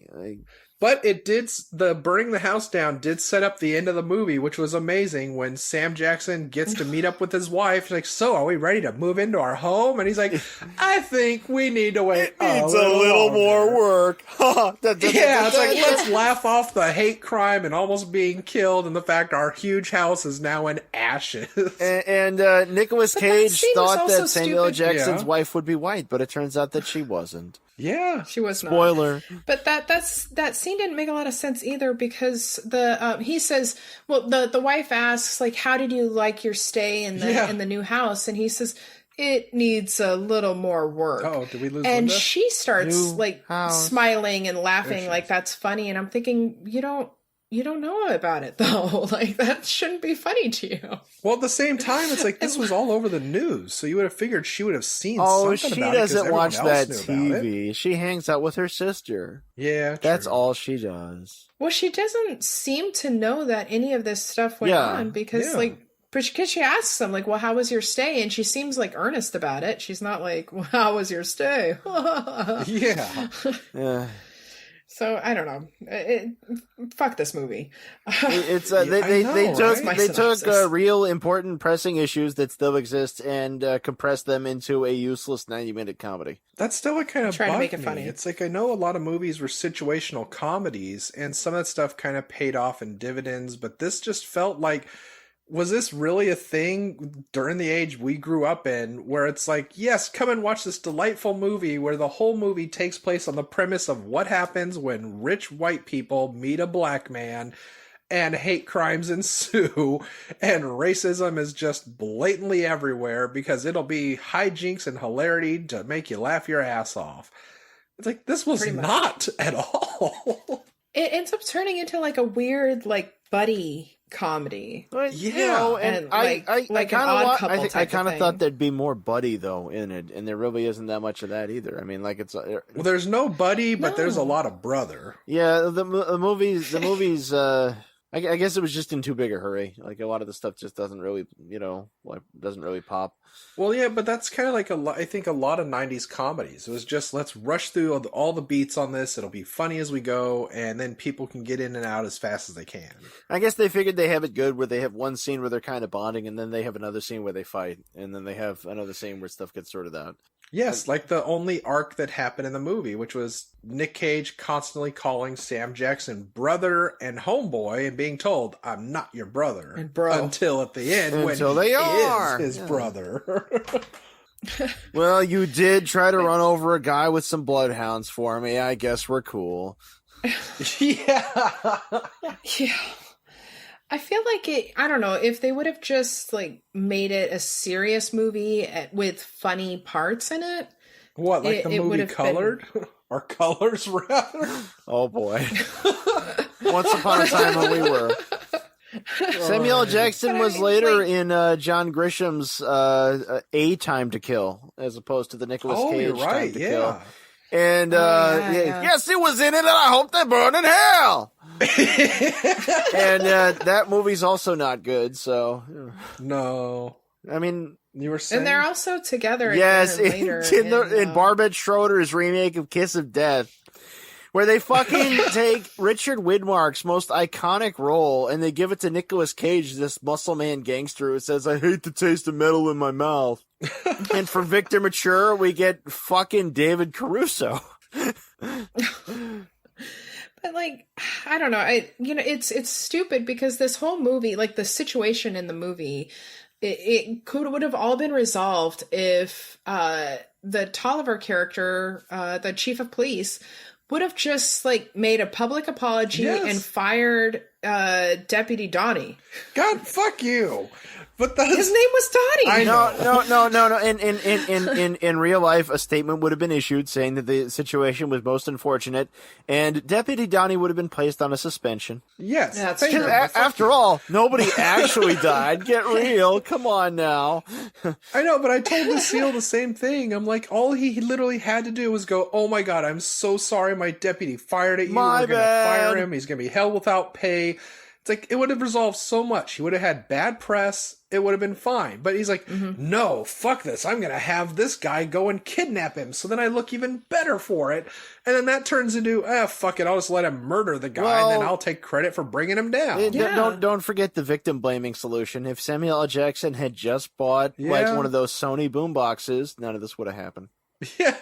but it did, the burning the house down did set up the end of the movie, which was amazing when Sam Jackson gets to meet up with his wife. She's like, so are we ready to move into our home? And he's like, I think we need to wait a little more work. It's like, let's laugh off the hate crime and almost being killed and the fact our huge house is now in ashes. And Nicolas Cage thought that Samuel Jackson's wife would be white, but it turns out that she wasn't. Yeah, she was not. Spoiler. But that scene didn't make a lot of sense either because he says, well, the wife asks like, how did you like your stay in the new house? And he says, it needs a little more work. Oh, did we lose And Linda? she starts smiling and laughing she like that's funny. And I'm thinking, you don't know about it though. Like that shouldn't be funny to you. Well, at the same time, it's like this was all over the news, so you would have figured she would have seen something about it. Oh, she doesn't watch that TV. She hangs out with her sister. Yeah, that's all she does. Well, she doesn't seem to know that any of this stuff went on because because she asks him like, well, how was your stay? And she seems like earnest about it. She's not like, well, how was your stay? Yeah. So I don't know. Fuck this movie. It's they took real important pressing issues that still exist and compressed them into a useless 90-minute comedy. That's still what kind of trying to make it me. funny. It's like I know a lot of movies were situational comedies, and some of that stuff kind of paid off in dividends, but this just felt like, was this really a thing during the age we grew up in where it's like, yes, come and watch this delightful movie where the whole movie takes place on the premise of what happens when rich white people meet a black man and hate crimes ensue and racism is just blatantly everywhere because it'll be hijinks and hilarity to make you laugh your ass off. It's like, this was not at all. It ends up turning into like a weird like buddy comedy. And I kind of thought there'd be more buddy though in it, and there really isn't that much of that either. I mean, like it's well, there's no buddy, but there's a lot of brother. Yeah, the movies. I guess it was just in too big a hurry. Like a lot of the stuff just doesn't really, doesn't really pop. Well, yeah, but that's kind of like I think a lot of 90s comedies. It was just, let's rush through all the beats on this. It'll be funny as we go, and then people can get in and out as fast as they can. I guess they figured they have it good where they have one scene where they're kind of bonding, and then they have another scene where they fight, and then they have another scene where stuff gets sorted out. Yes, like the only arc that happened in the movie, which was Nick Cage constantly calling Sam Jackson brother and homeboy and being told, I'm not your brother. And bro. Until at the end when they he are is his brother. Well, you did try to run over a guy with some bloodhounds for me. I guess we're cool. Yeah. Yeah. I feel like I don't know, if they would have just like made it a serious movie with funny parts in it. What, like the movie Colored? Or Colors, rather? Oh boy. Once upon a time when we were. Samuel L. Jackson was later in John Grisham's A Time to Kill, as opposed to the Nicolas Cage Time to Kill. And yes, it was in it, and I hope they burn in hell. And that movie's also not good. So no, I mean, you were saying, and they're also together. Yes, later in Barbette Schroeder's remake of Kiss of Death, where they fucking take Richard Widmark's most iconic role and they give it to Nicolas Cage, this muscle man gangster who says, "I hate the taste of metal in my mouth." And for Victor Mature, we get fucking David Caruso. But like, I don't know. It's stupid because this whole movie, like the situation in the movie, it would have all been resolved if the Tolliver character, the chief of police, would have just like made a public apology and fired Deputy Donnie. God, fuck you. But his name was Donnie. No. In real life, a statement would have been issued saying that the situation was most unfortunate, and Deputy Donnie would have been placed on a suspension. Yes, that's true. After all, nobody actually died. Get real. Come on now. I know, but I told Lucille the same thing. I'm like, all he literally had to do was go, "Oh my God, I'm so sorry. My deputy fired at you. We're going to fire him. He's going to be held without pay." It's like, it would have resolved so much. He would have had bad press. It would have been fine. But he's like, no, fuck this. I'm going to have this guy go and kidnap him. So then I look even better for it. And then that turns into, fuck it. I'll just let him murder the guy. And then I'll take credit for bringing him down. Don't forget the victim blaming solution. If Samuel L. Jackson had just bought like one of those Sony boomboxes, none of this would have happened. Yeah.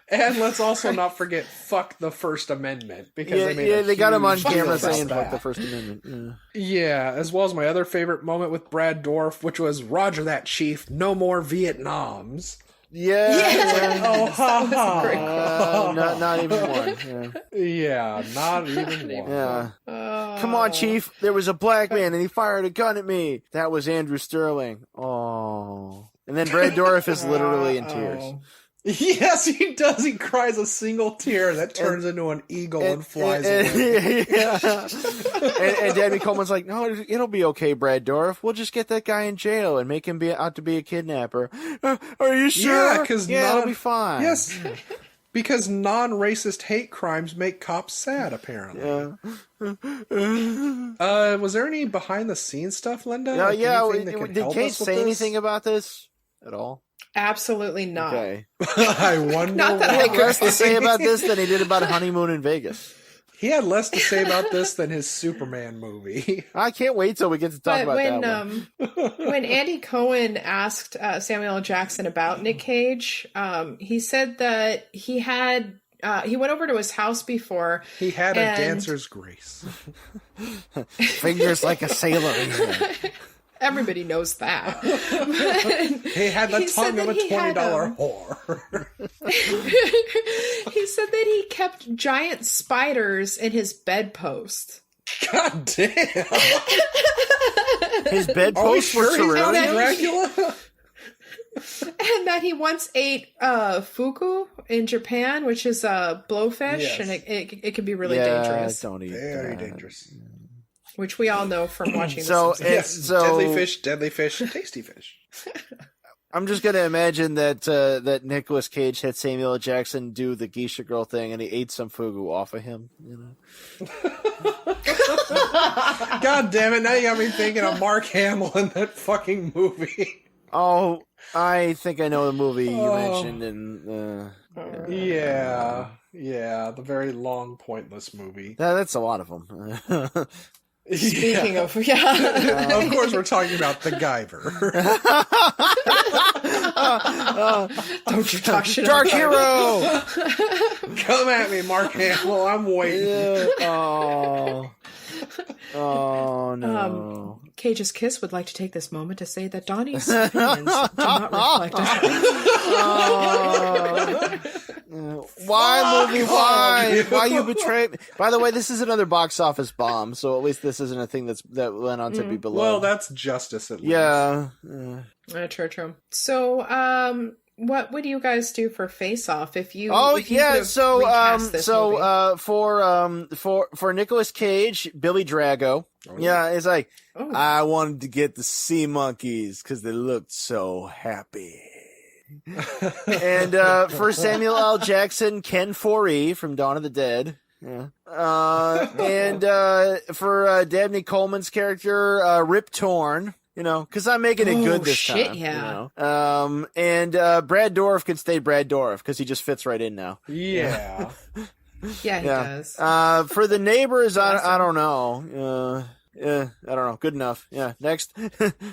And let's also not forget, fuck the First Amendment, because they got him on camera saying fuck the First Amendment. Yeah, as well as my other favorite moment with Brad Dourif, which was, "Roger that, Chief. No more Vietnams." Yeah. Oh, ha ha. Not even one. Yeah, not even one. Yeah. Come on, Chief. There was a black man and he fired a gun at me. That was Andrew Sterling. Oh. And then Brad Dourif is literally in tears. Yes, he does. He cries a single tear that turns into an eagle and flies away. And Danny Coleman's like, "No, it'll be okay, Brad Dourif. We'll just get that guy in jail and make him out to be a kidnapper." Are you sure? Yeah, because it'll be fine. Yes, because non-racist hate crimes make cops sad, apparently. Yeah. Was there any behind-the-scenes stuff, Linda? Did Cage say anything about this at all? Absolutely not. Okay. I wonder. Not that he had less to say about this than he did about a honeymoon in Vegas. He had less to say about this than his Superman movie. I can't wait till we get to talk about that one. When Andy Cohen asked Samuel L. Jackson about Nick Cage, he said that he went over to his house before. He had a dancer's grace. Fingers like a sailor. Everybody knows that. He had the tongue of a $20 whore. He said that he kept giant spiders in his bedpost. God damn. His bedposts were surrounding Dracula? And that he once ate fugu in Japan, which is a blowfish, and it can be really dangerous. Don't eat Very that. dangerous. Which we all know from watching deadly fish, tasty fish. I'm just gonna imagine that Nicolas Cage had Samuel L. Jackson do the geisha girl thing, and he ate some fugu off of him. God damn it! Now you got me thinking of Mark Hamill in that fucking movie. Oh, I think I know the movie you mentioned, and yeah, the very long, pointless movie. That's a lot of them. Speaking of, of course, we're talking about the Guyver. Don't you talk shit Dark about Hero! Come at me, Mark Hamill. I'm waiting. Oh no. Cage's Kiss would like to take this moment to say that Donnie's opinions do not reflect Why, movie? Why? Why you betray me? By the way, this is another box office bomb, so at least this isn't a thing that went on to be beloved. Well, that's justice at least. Yeah. True. So, what would you guys do for Face Off if you? For Nicolas Cage, Billy Drago. Oh, yeah, it's like I wanted to get the sea monkeys because they looked so happy. And for Samuel L. Jackson, Ken Foree from Dawn of the Dead. Yeah. And for Dabney Coleman's character, Rip Torn. Because I'm making it good this time. Yeah. And Brad Dourif could stay Brad Dourif because he just fits right in now. Yeah. Yeah, he does. For the neighbors, I don't know. I don't know. Good enough. Yeah. Next.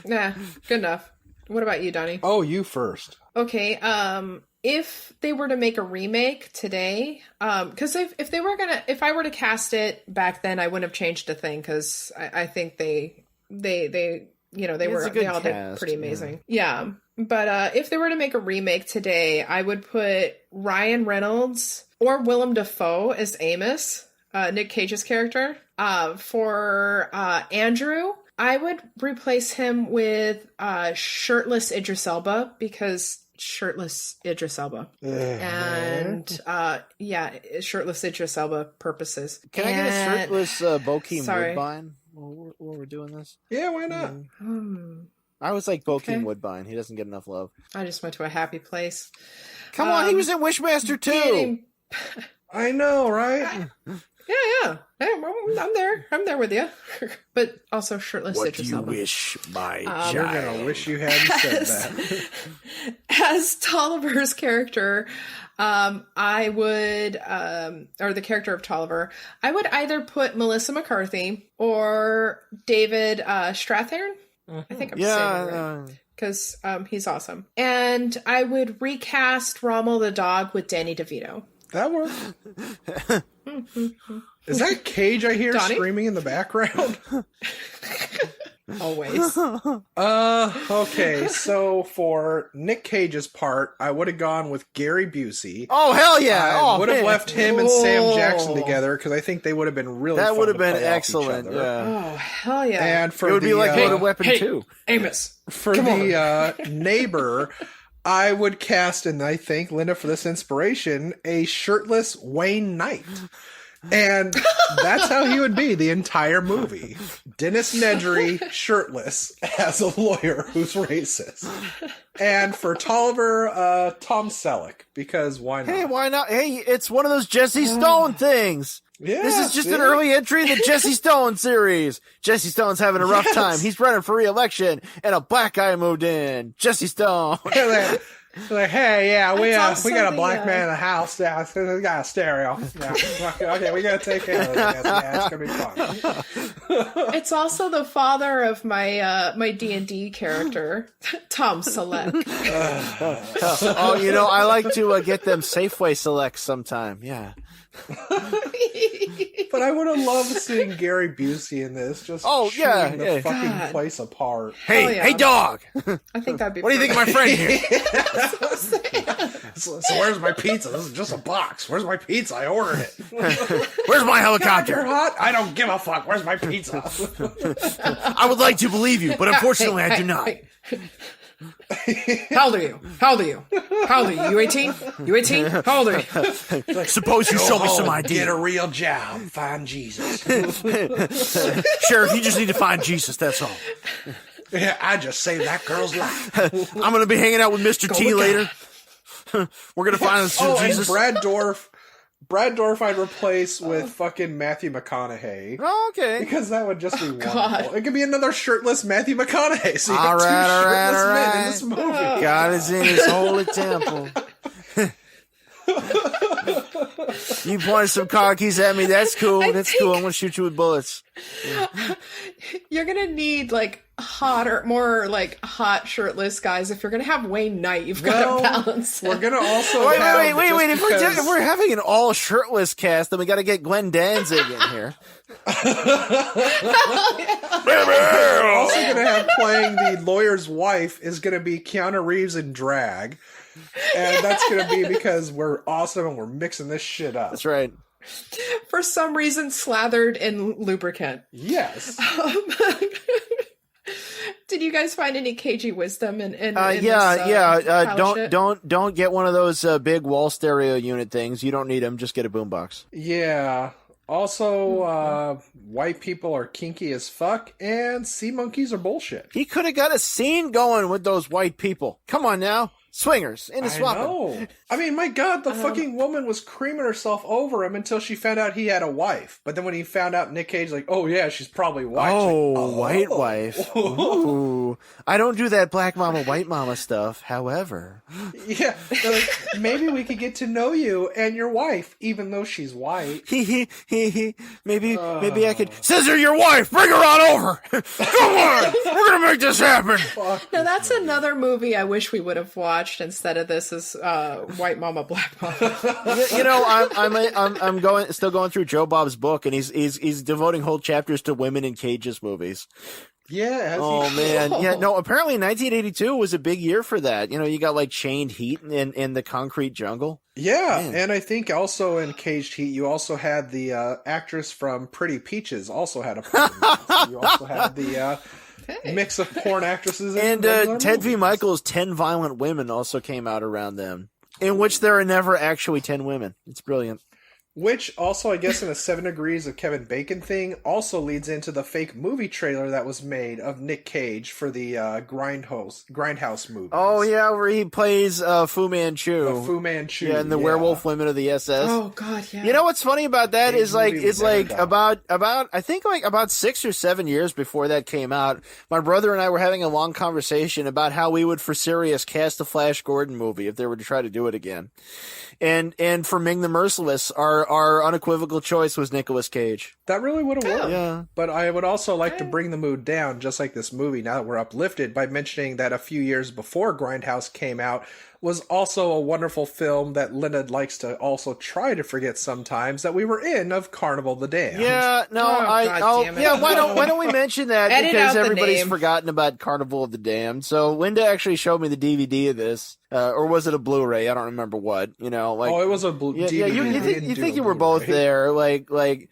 Yeah, good enough. What about you, Donnie? Oh, you first. Okay. If they were to make a remake today, because if I were to cast it back then, I wouldn't have changed a thing because I think they all did pretty amazing. Yeah. But if they were to make a remake today, I would put Ryan Reynolds or Willem Dafoe as Amos, Nick Cage's character. For Andrew, I would replace him with shirtless Idris Elba because shirtless Idris Elba. And shirtless Idris Elba purposes. Can I get a shirtless Bokeem Woodbine? While we're doing this? Yeah, why not? I was like Bokeem Woodbine. He doesn't get enough love. I just went to a happy place. Come on, he was in Wishmaster too. I know, right? Yeah. Hey, I'm there with you. But also shirtless. What do you wish, my child? You're gonna wish you hadn't said that. As Tolliver's character, I would, or the character of Tolliver, I would either put Melissa McCarthy or David Strathairn. I think I'm saying that right. Because he's awesome. And I would recast Rommel the dog with Danny DeVito. That works. Is that Cage I hear Donnie? screaming in the background? Always. Okay, so for Nick Cage's part, I would have gone with Gary Busey. Oh, hell yeah! I would have left him and Sam Jackson together because I think they would have been really fun. That would have been play excellent. Yeah. Oh, hell yeah! And for it would be like Loaded Weapon 2. Amos. For the neighbor, I would cast, and I thank Linda for this inspiration, a shirtless Wayne Knight. And that's how he would be the entire movie. Dennis Nedry, shirtless, as a lawyer who's racist. And for Tolliver, Tom Selleck, because why not? Hey, why not? Hey, it's one of those Jesse Stone things. Yeah, this is just an early entry in the Jesse Stone series. Jesse Stone's having a rough time. He's running for re-election, and a black guy moved in. Jesse Stone. Like, hey, yeah, we got a black man in the house. Yeah, we got a stereo. Yeah, okay, we gotta take care of this. Yeah, it's gonna be fun. It's also the father of my D&D character, Tom Selleck. I like to get them Safeway Selects sometime. Yeah. But I would have loved seeing Gary Busey in this. Just shooting the fucking place apart. Hey, dog! I think that'd be. What do you think of my friend here? So where's my pizza? This is just a box. Where's my pizza? I ordered it. Where's my helicopter? You're hot. I don't give a fuck. Where's my pizza? I would like to believe you, but unfortunately, I do not. How old are you? You 18? You 18? How old are you? Suppose you show me some ID. Get a real job. Find Jesus. Sheriff, you just need to find Jesus, that's all. Yeah, I just saved that girl's life. I'm going to be hanging out with Mr. T later. We're going to find Jesus. And Brad Dourif I'd replace with fucking Matthew McConaughey. Oh, okay. Because that would just be wonderful. It could be another shirtless Matthew McConaughey. So you all have right, men in this movie. God is in his holy temple. You pointed some car keys at me. That's cool. That's cool. I'm going to shoot you with bullets. Yeah. You're going to need like more like hot shirtless guys. If you're going to have Wayne Knight, you've got to balance it. We're going to also wait. If we're having an all shirtless cast, then we got to get Glenn Danzig in here. We're also going to have playing the lawyer's wife is going to be Keanu Reeves in drag. And that's going to be because we're awesome and we're mixing this shit up. That's right. For some reason, slathered in lubricant. Yes. Did you guys find any cagey wisdom in this? Don't get one of those big wall stereo unit things. You don't need them. Just get a boombox. Yeah. Also, white people are kinky as fuck, and sea monkeys are bullshit. He could have got a scene going with those white people. Come on now. Swingers in a swap. I know. I mean, my God, the fucking woman was creaming herself over him until she found out he had a wife. But then when he found out Nick Cage, like, oh yeah, she's probably white. White wife. Ooh. I don't do that black mama, white mama stuff. However, yeah, like, maybe we could get to know you and your wife, even though she's white. Maybe I could scissor your wife. Bring her on over. Come on, we're gonna make this happen. Now that's another movie I wish we would have watched instead of this is White Mama, Black Mama. I'm still going through Joe Bob's book, and he's devoting whole chapters to women in Cage's movies. Yeah. Oh man. Yeah. No. Apparently, 1982 was a big year for that. You know, you got like Chained Heat in the Concrete Jungle. Yeah, man. And I think also in Caged Heat, you also had the actress from Pretty Peaches also had a part in that. So you also had the mix of porn actresses and Ted V. Michael's 10 Violent Women also came out around them, in which there are never actually 10 women. It's brilliant. Which also, I guess, in a 7 Degrees of Kevin Bacon thing, also leads into the fake movie trailer that was made of Nick Cage for the Grindhouse movie. Oh yeah, where he plays Fu Manchu. The Fu Manchu. Yeah, and the werewolf women of the SS. Oh god, yeah. You know what's funny about that is about I think like about 6 or 7 years before that came out, my brother and I were having a long conversation about how we would for serious cast a Flash Gordon movie if they were to try to do it again. And for Ming the Merciless, our unequivocal choice was Nicolas Cage. That really would have worked. Yeah. But I would also like to bring the mood down, just like this movie, now that we're uplifted, by mentioning that a few years before Grindhouse came out was also a wonderful film that Linda likes to also try to forget sometimes that we were in, of Carnival of the Damned. Yeah, no, why don't we mention that because everybody's forgotten about Carnival of the Damned. So Linda actually showed me the DVD of this. Or was it a Blu-ray? I don't remember what. You know, like it was a DVD. Yeah, you think you were both there, like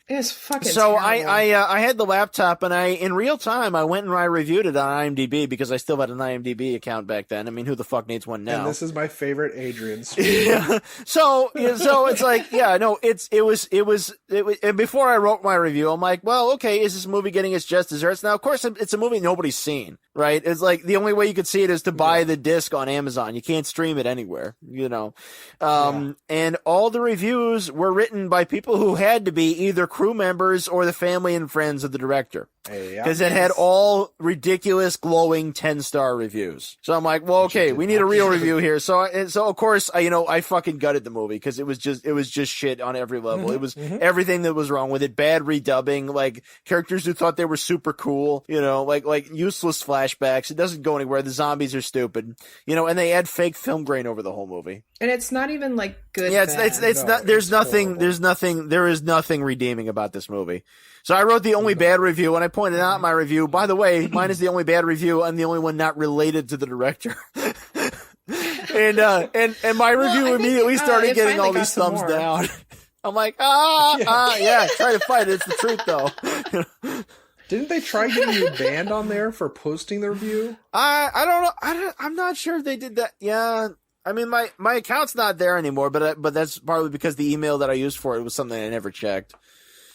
it's fucking. So terrible. I had the laptop and in real time I went and I reviewed it on IMDb because I still had an IMDb account back then. I mean, who the fuck needs one now? And this is my favorite Adrian. Yeah. So it's like it was and before I wrote my review, I'm like, well, okay, is this movie getting its just desserts? Now, of course, it's a movie nobody's seen, right? It's like the only way you could see it is to buy the disc on Amazon. You can't stream it anywhere, you know. And all the reviews were written by people who had to be either crew members or the family and friends of the director. Because it had all ridiculous, glowing 10-star reviews. So I'm like, well, okay, we need a real review here. So of course, I fucking gutted the movie because it was just shit on every level. It was everything that was wrong with it. Bad redubbing, like characters who thought they were super cool, you know, like useless flashbacks. It doesn't go anywhere. The zombies are stupid, you know, and they add fake film grain over the whole movie. And it's not even like good. Yeah, it's not. There is nothing redeeming about this movie. So I wrote the only bad review, and I pointed out in my review, by the way, mine is the only bad review. I'm the only one not related to the director. and my review immediately started getting all these thumbs down. I'm like, yeah, try to fight it. It's the truth, though. Didn't they try getting you banned on there for posting the review? I don't know. I'm not sure if they did that. Yeah. I mean, my account's not there anymore, but that's probably because the email that I used for it was something I never checked.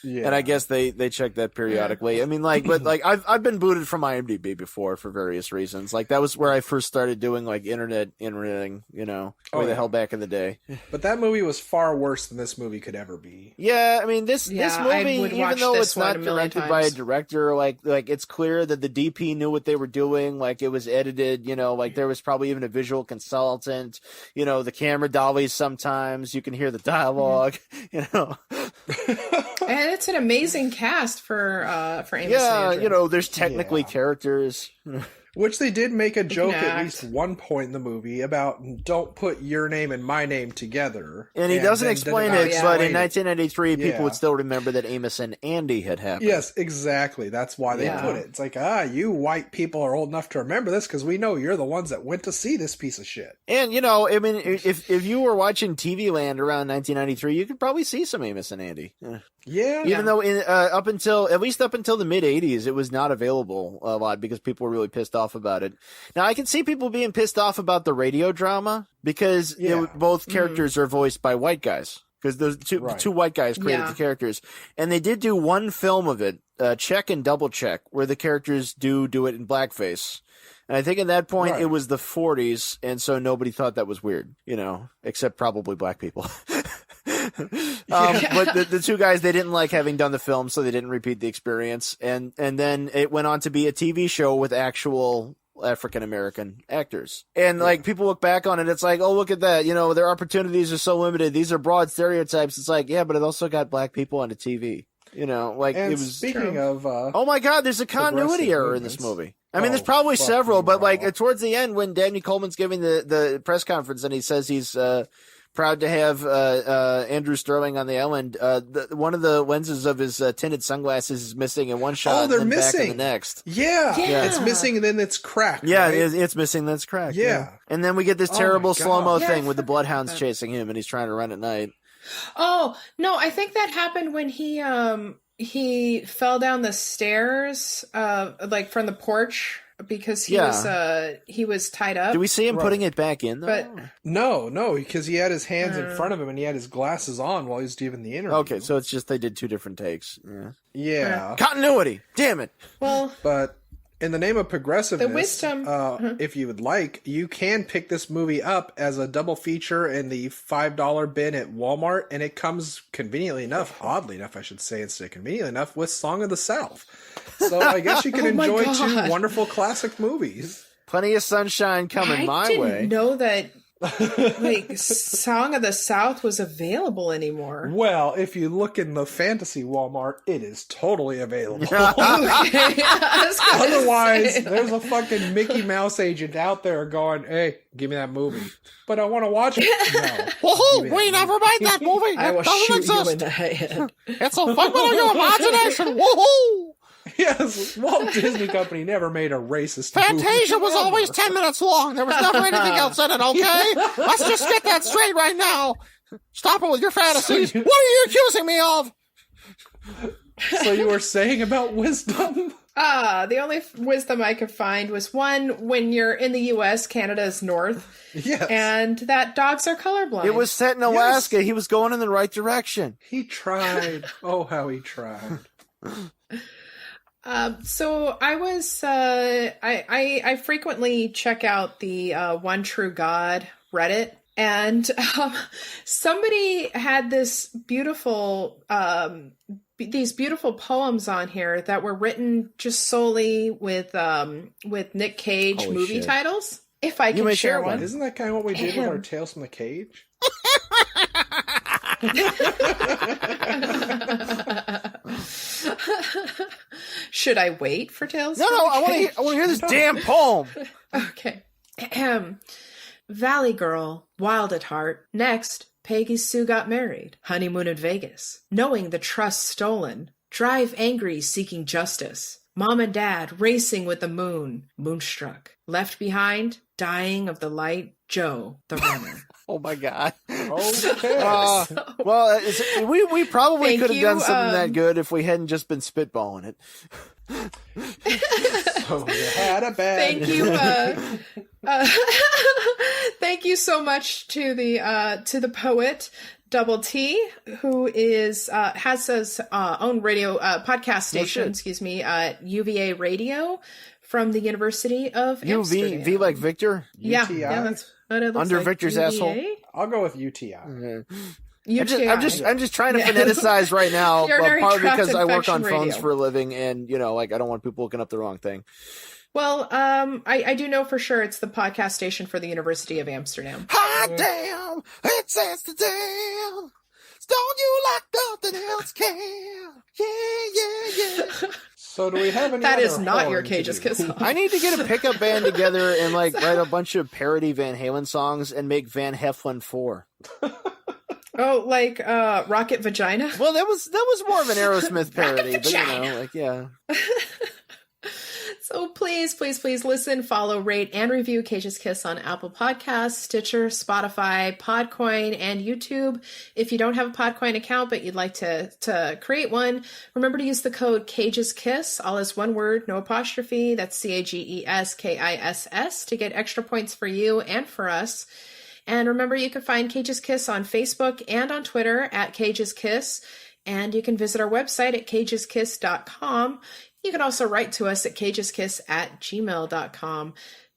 And I guess they check that periodically. I mean, but I've been booted from IMDb before for various reasons. Like, that was where I first started doing, like, interneting, way the hell back in the day. But that movie was far worse than this movie could ever be. Yeah, I mean, this movie, even though it's not directed by a director, like it's clear that the DP knew what they were doing. Like, it was edited, like there was probably even a visual consultant. The camera dollies sometimes. You can hear the dialogue, And it's an amazing cast for Amos Andrew. There's technically characters. Which they did make a joke at least one point in the movie about don't put your name and my name together. And he doesn't explain it, but in 1993, people would still remember that Amos and Andy had happened. Yes, exactly. That's why they put it. It's like, you white people are old enough to remember this because we know you're the ones that went to see this piece of shit. And, I mean, if you were watching TV Land around 1993, you could probably see some Amos and Andy. Yeah. Even though up until the mid 80s, it was not available a lot because people were really pissed off about it. Now, I can see people being pissed off about the radio drama because both characters are voiced by white guys. Because those two white guys created the characters. And they did do one film of it, Check and Double Check, where the characters do it in blackface. And I think at that point it was the 40s, and so nobody thought that was weird, except probably black people. But the two guys, they didn't like having done the film, so they didn't repeat the experience. And then it went on to be a TV show with actual African-American actors. And people look back on it, it's like, oh, look at that. Their opportunities are so limited. These are broad stereotypes. It's like, yeah, but it also got black people on the TV. And it was speaking of oh my God, there's a continuity error in this movie. I mean, there's probably several, but towards the end when Dabney Coleman's giving the press conference and he says he's proud to have Andrew Sterling on the island, one of the lenses of his tinted sunglasses is missing in one shot. Oh, they're and then missing. back in the next. Yeah, it's missing and then it's cracked. Yeah, right? it's missing. That's cracked. Yeah. And then we get this terrible slow-mo thing with the bloodhounds chasing him and he's trying to run at night. Oh no, I think that happened when he fell down the stairs, from the porch because he was tied up. Do we see him putting it back in though? But no, because he had his hands in front of him and he had his glasses on while he was giving the interview. Okay, so it's just they did two different takes. Yeah. Continuity. Damn it. Well, but in the name of progressiveness, the wisdom, if you would like, you can pick this movie up as a double feature in the $5 bin at Walmart, and it comes conveniently enough, oddly enough, I should say, instead of conveniently enough, with Song of the South. So I guess you can enjoy two wonderful classic movies. Plenty of sunshine coming my way. I didn't know that Song of the South was available anymore. Well, if you look in the fantasy Walmart, it is totally available. Otherwise, there's a fucking Mickey Mouse agent out there going, hey, give me that movie. But I want to watch it. No. Woohoo! We never made that movie. I will shoot you in the head. It's a figment of your imagination. Woohoo! Yes, Walt Disney Company never made a racist Fantasia movie was always 10 minutes long. There was never anything else in it, okay? Let's just get that straight right now. Stop it with your fantasies. What are you accusing me of? So you were saying about wisdom? The only wisdom I could find was one, when you're in the U.S., Canada is north. Yes. And that dogs are colorblind. It was set in Alaska. Yes. He was going in the right direction. He tried. Oh, how he tried. So I was, I frequently check out the One True God Reddit, and somebody had this beautiful, these beautiful poems on here that were written just solely with Nick Cage movie titles. If I can share one. Isn't that kind of what we did with our Tales from the Cage? Should I wait for Tales? No, I want to hear this damn poem. Okay. Valley Girl, wild at heart. Next, Peggy Sue got married. Honeymoon in Vegas. Knowing the trust stolen. Drive angry, seeking justice. Mom and Dad racing with the moon. Moonstruck. Left behind, dying of the light. Joe, the runner. Oh my God. Okay. Well, we probably could have done something that good if we hadn't just been spitballing it. So you had a bad. Thank you. Thank you so much to the poet Double T, who is has his own radio podcast station, UVA Radio from the University of Amsterdam. V like Victor? UTI? Yeah, that's what it looks Under like. Victor's UVA? asshole? I'll go with UTI. UTI. I'm just trying to phoneticize right now, partly because I work on phones for a living, and I don't want people looking up the wrong thing. Well, I do know for sure it's the podcast station for the University of Amsterdam. Hot damn, it's Amsterdam. Don't you like nothing else can? Yeah. So do we have any? That is not your Cage's Kiss song. I need to get a pickup band together and write a bunch of parody Van Halen songs and make Van Heflin 4. Oh, like Rocket Vagina? Well, that was more of an Aerosmith parody, but yeah. So please listen, follow, rate, and review Cage's Kiss on Apple Podcasts, Stitcher, Spotify, Podcoin, and YouTube. If you don't have a Podcoin account, but you'd like to create one, remember to use the code Cage's Kiss, all as one word, no apostrophe. That's CAGESKISS to get extra points for you and for us. And remember, you can find Cage's Kiss on Facebook and on Twitter at Cage's Kiss. And you can visit our website at cageskiss.com. You can also write to us at cageskiss@gmail.com.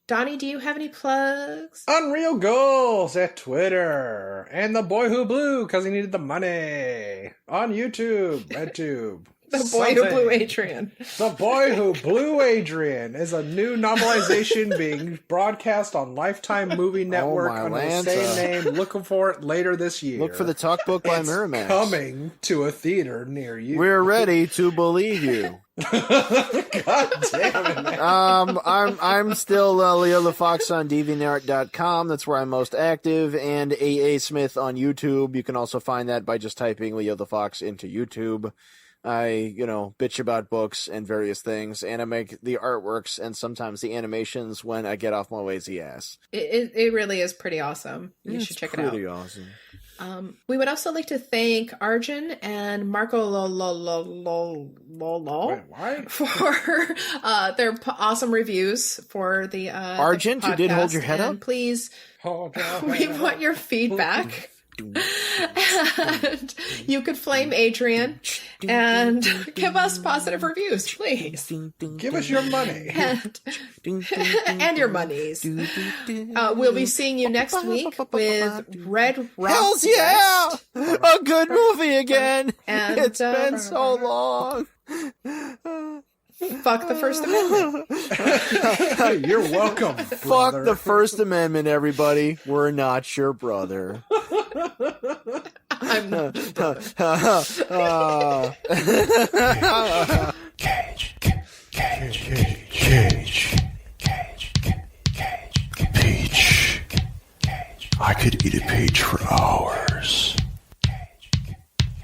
Donnie, do you have any plugs? Unreal Goals at Twitter. And The Boy Who Blew because he needed the money. On YouTube, RedTube. The Boy Who Blew Adrian. The Boy Who Blew Adrian is a new novelization being broadcast on Lifetime Movie Network under the same name. Looking for it later this year. Look for the talk book by Miramax. Coming to a theater near you. We're ready to believe you. God damn it, man. I'm still Leo the Fox on DeviantArt.com. That's where I'm most active, and AA Smith on YouTube. You can also find that by just typing Leo the Fox into YouTube. I, bitch about books and various things, and I make the artworks and sometimes the animations when I get off my lazy ass. It really is pretty awesome. You should check it out. Pretty awesome. We would also like to thank Arjun and Marco for their awesome reviews for the Arjun, you did hold your head up? Please, we want your feedback. And you could flame Adrian and give us positive reviews, please. Give us your money. And your monies. We'll be seeing you next week with Red Rock. Hells yeah! A good movie again. And it's been so long. Fuck the First Amendment. You're welcome, brother. Fuck the First Amendment, everybody. We're not your brother. I'm not your brother. Cage. Peach. I could eat a peach for hours.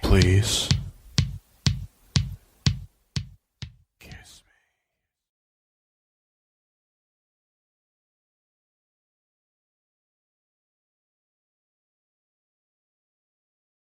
Please.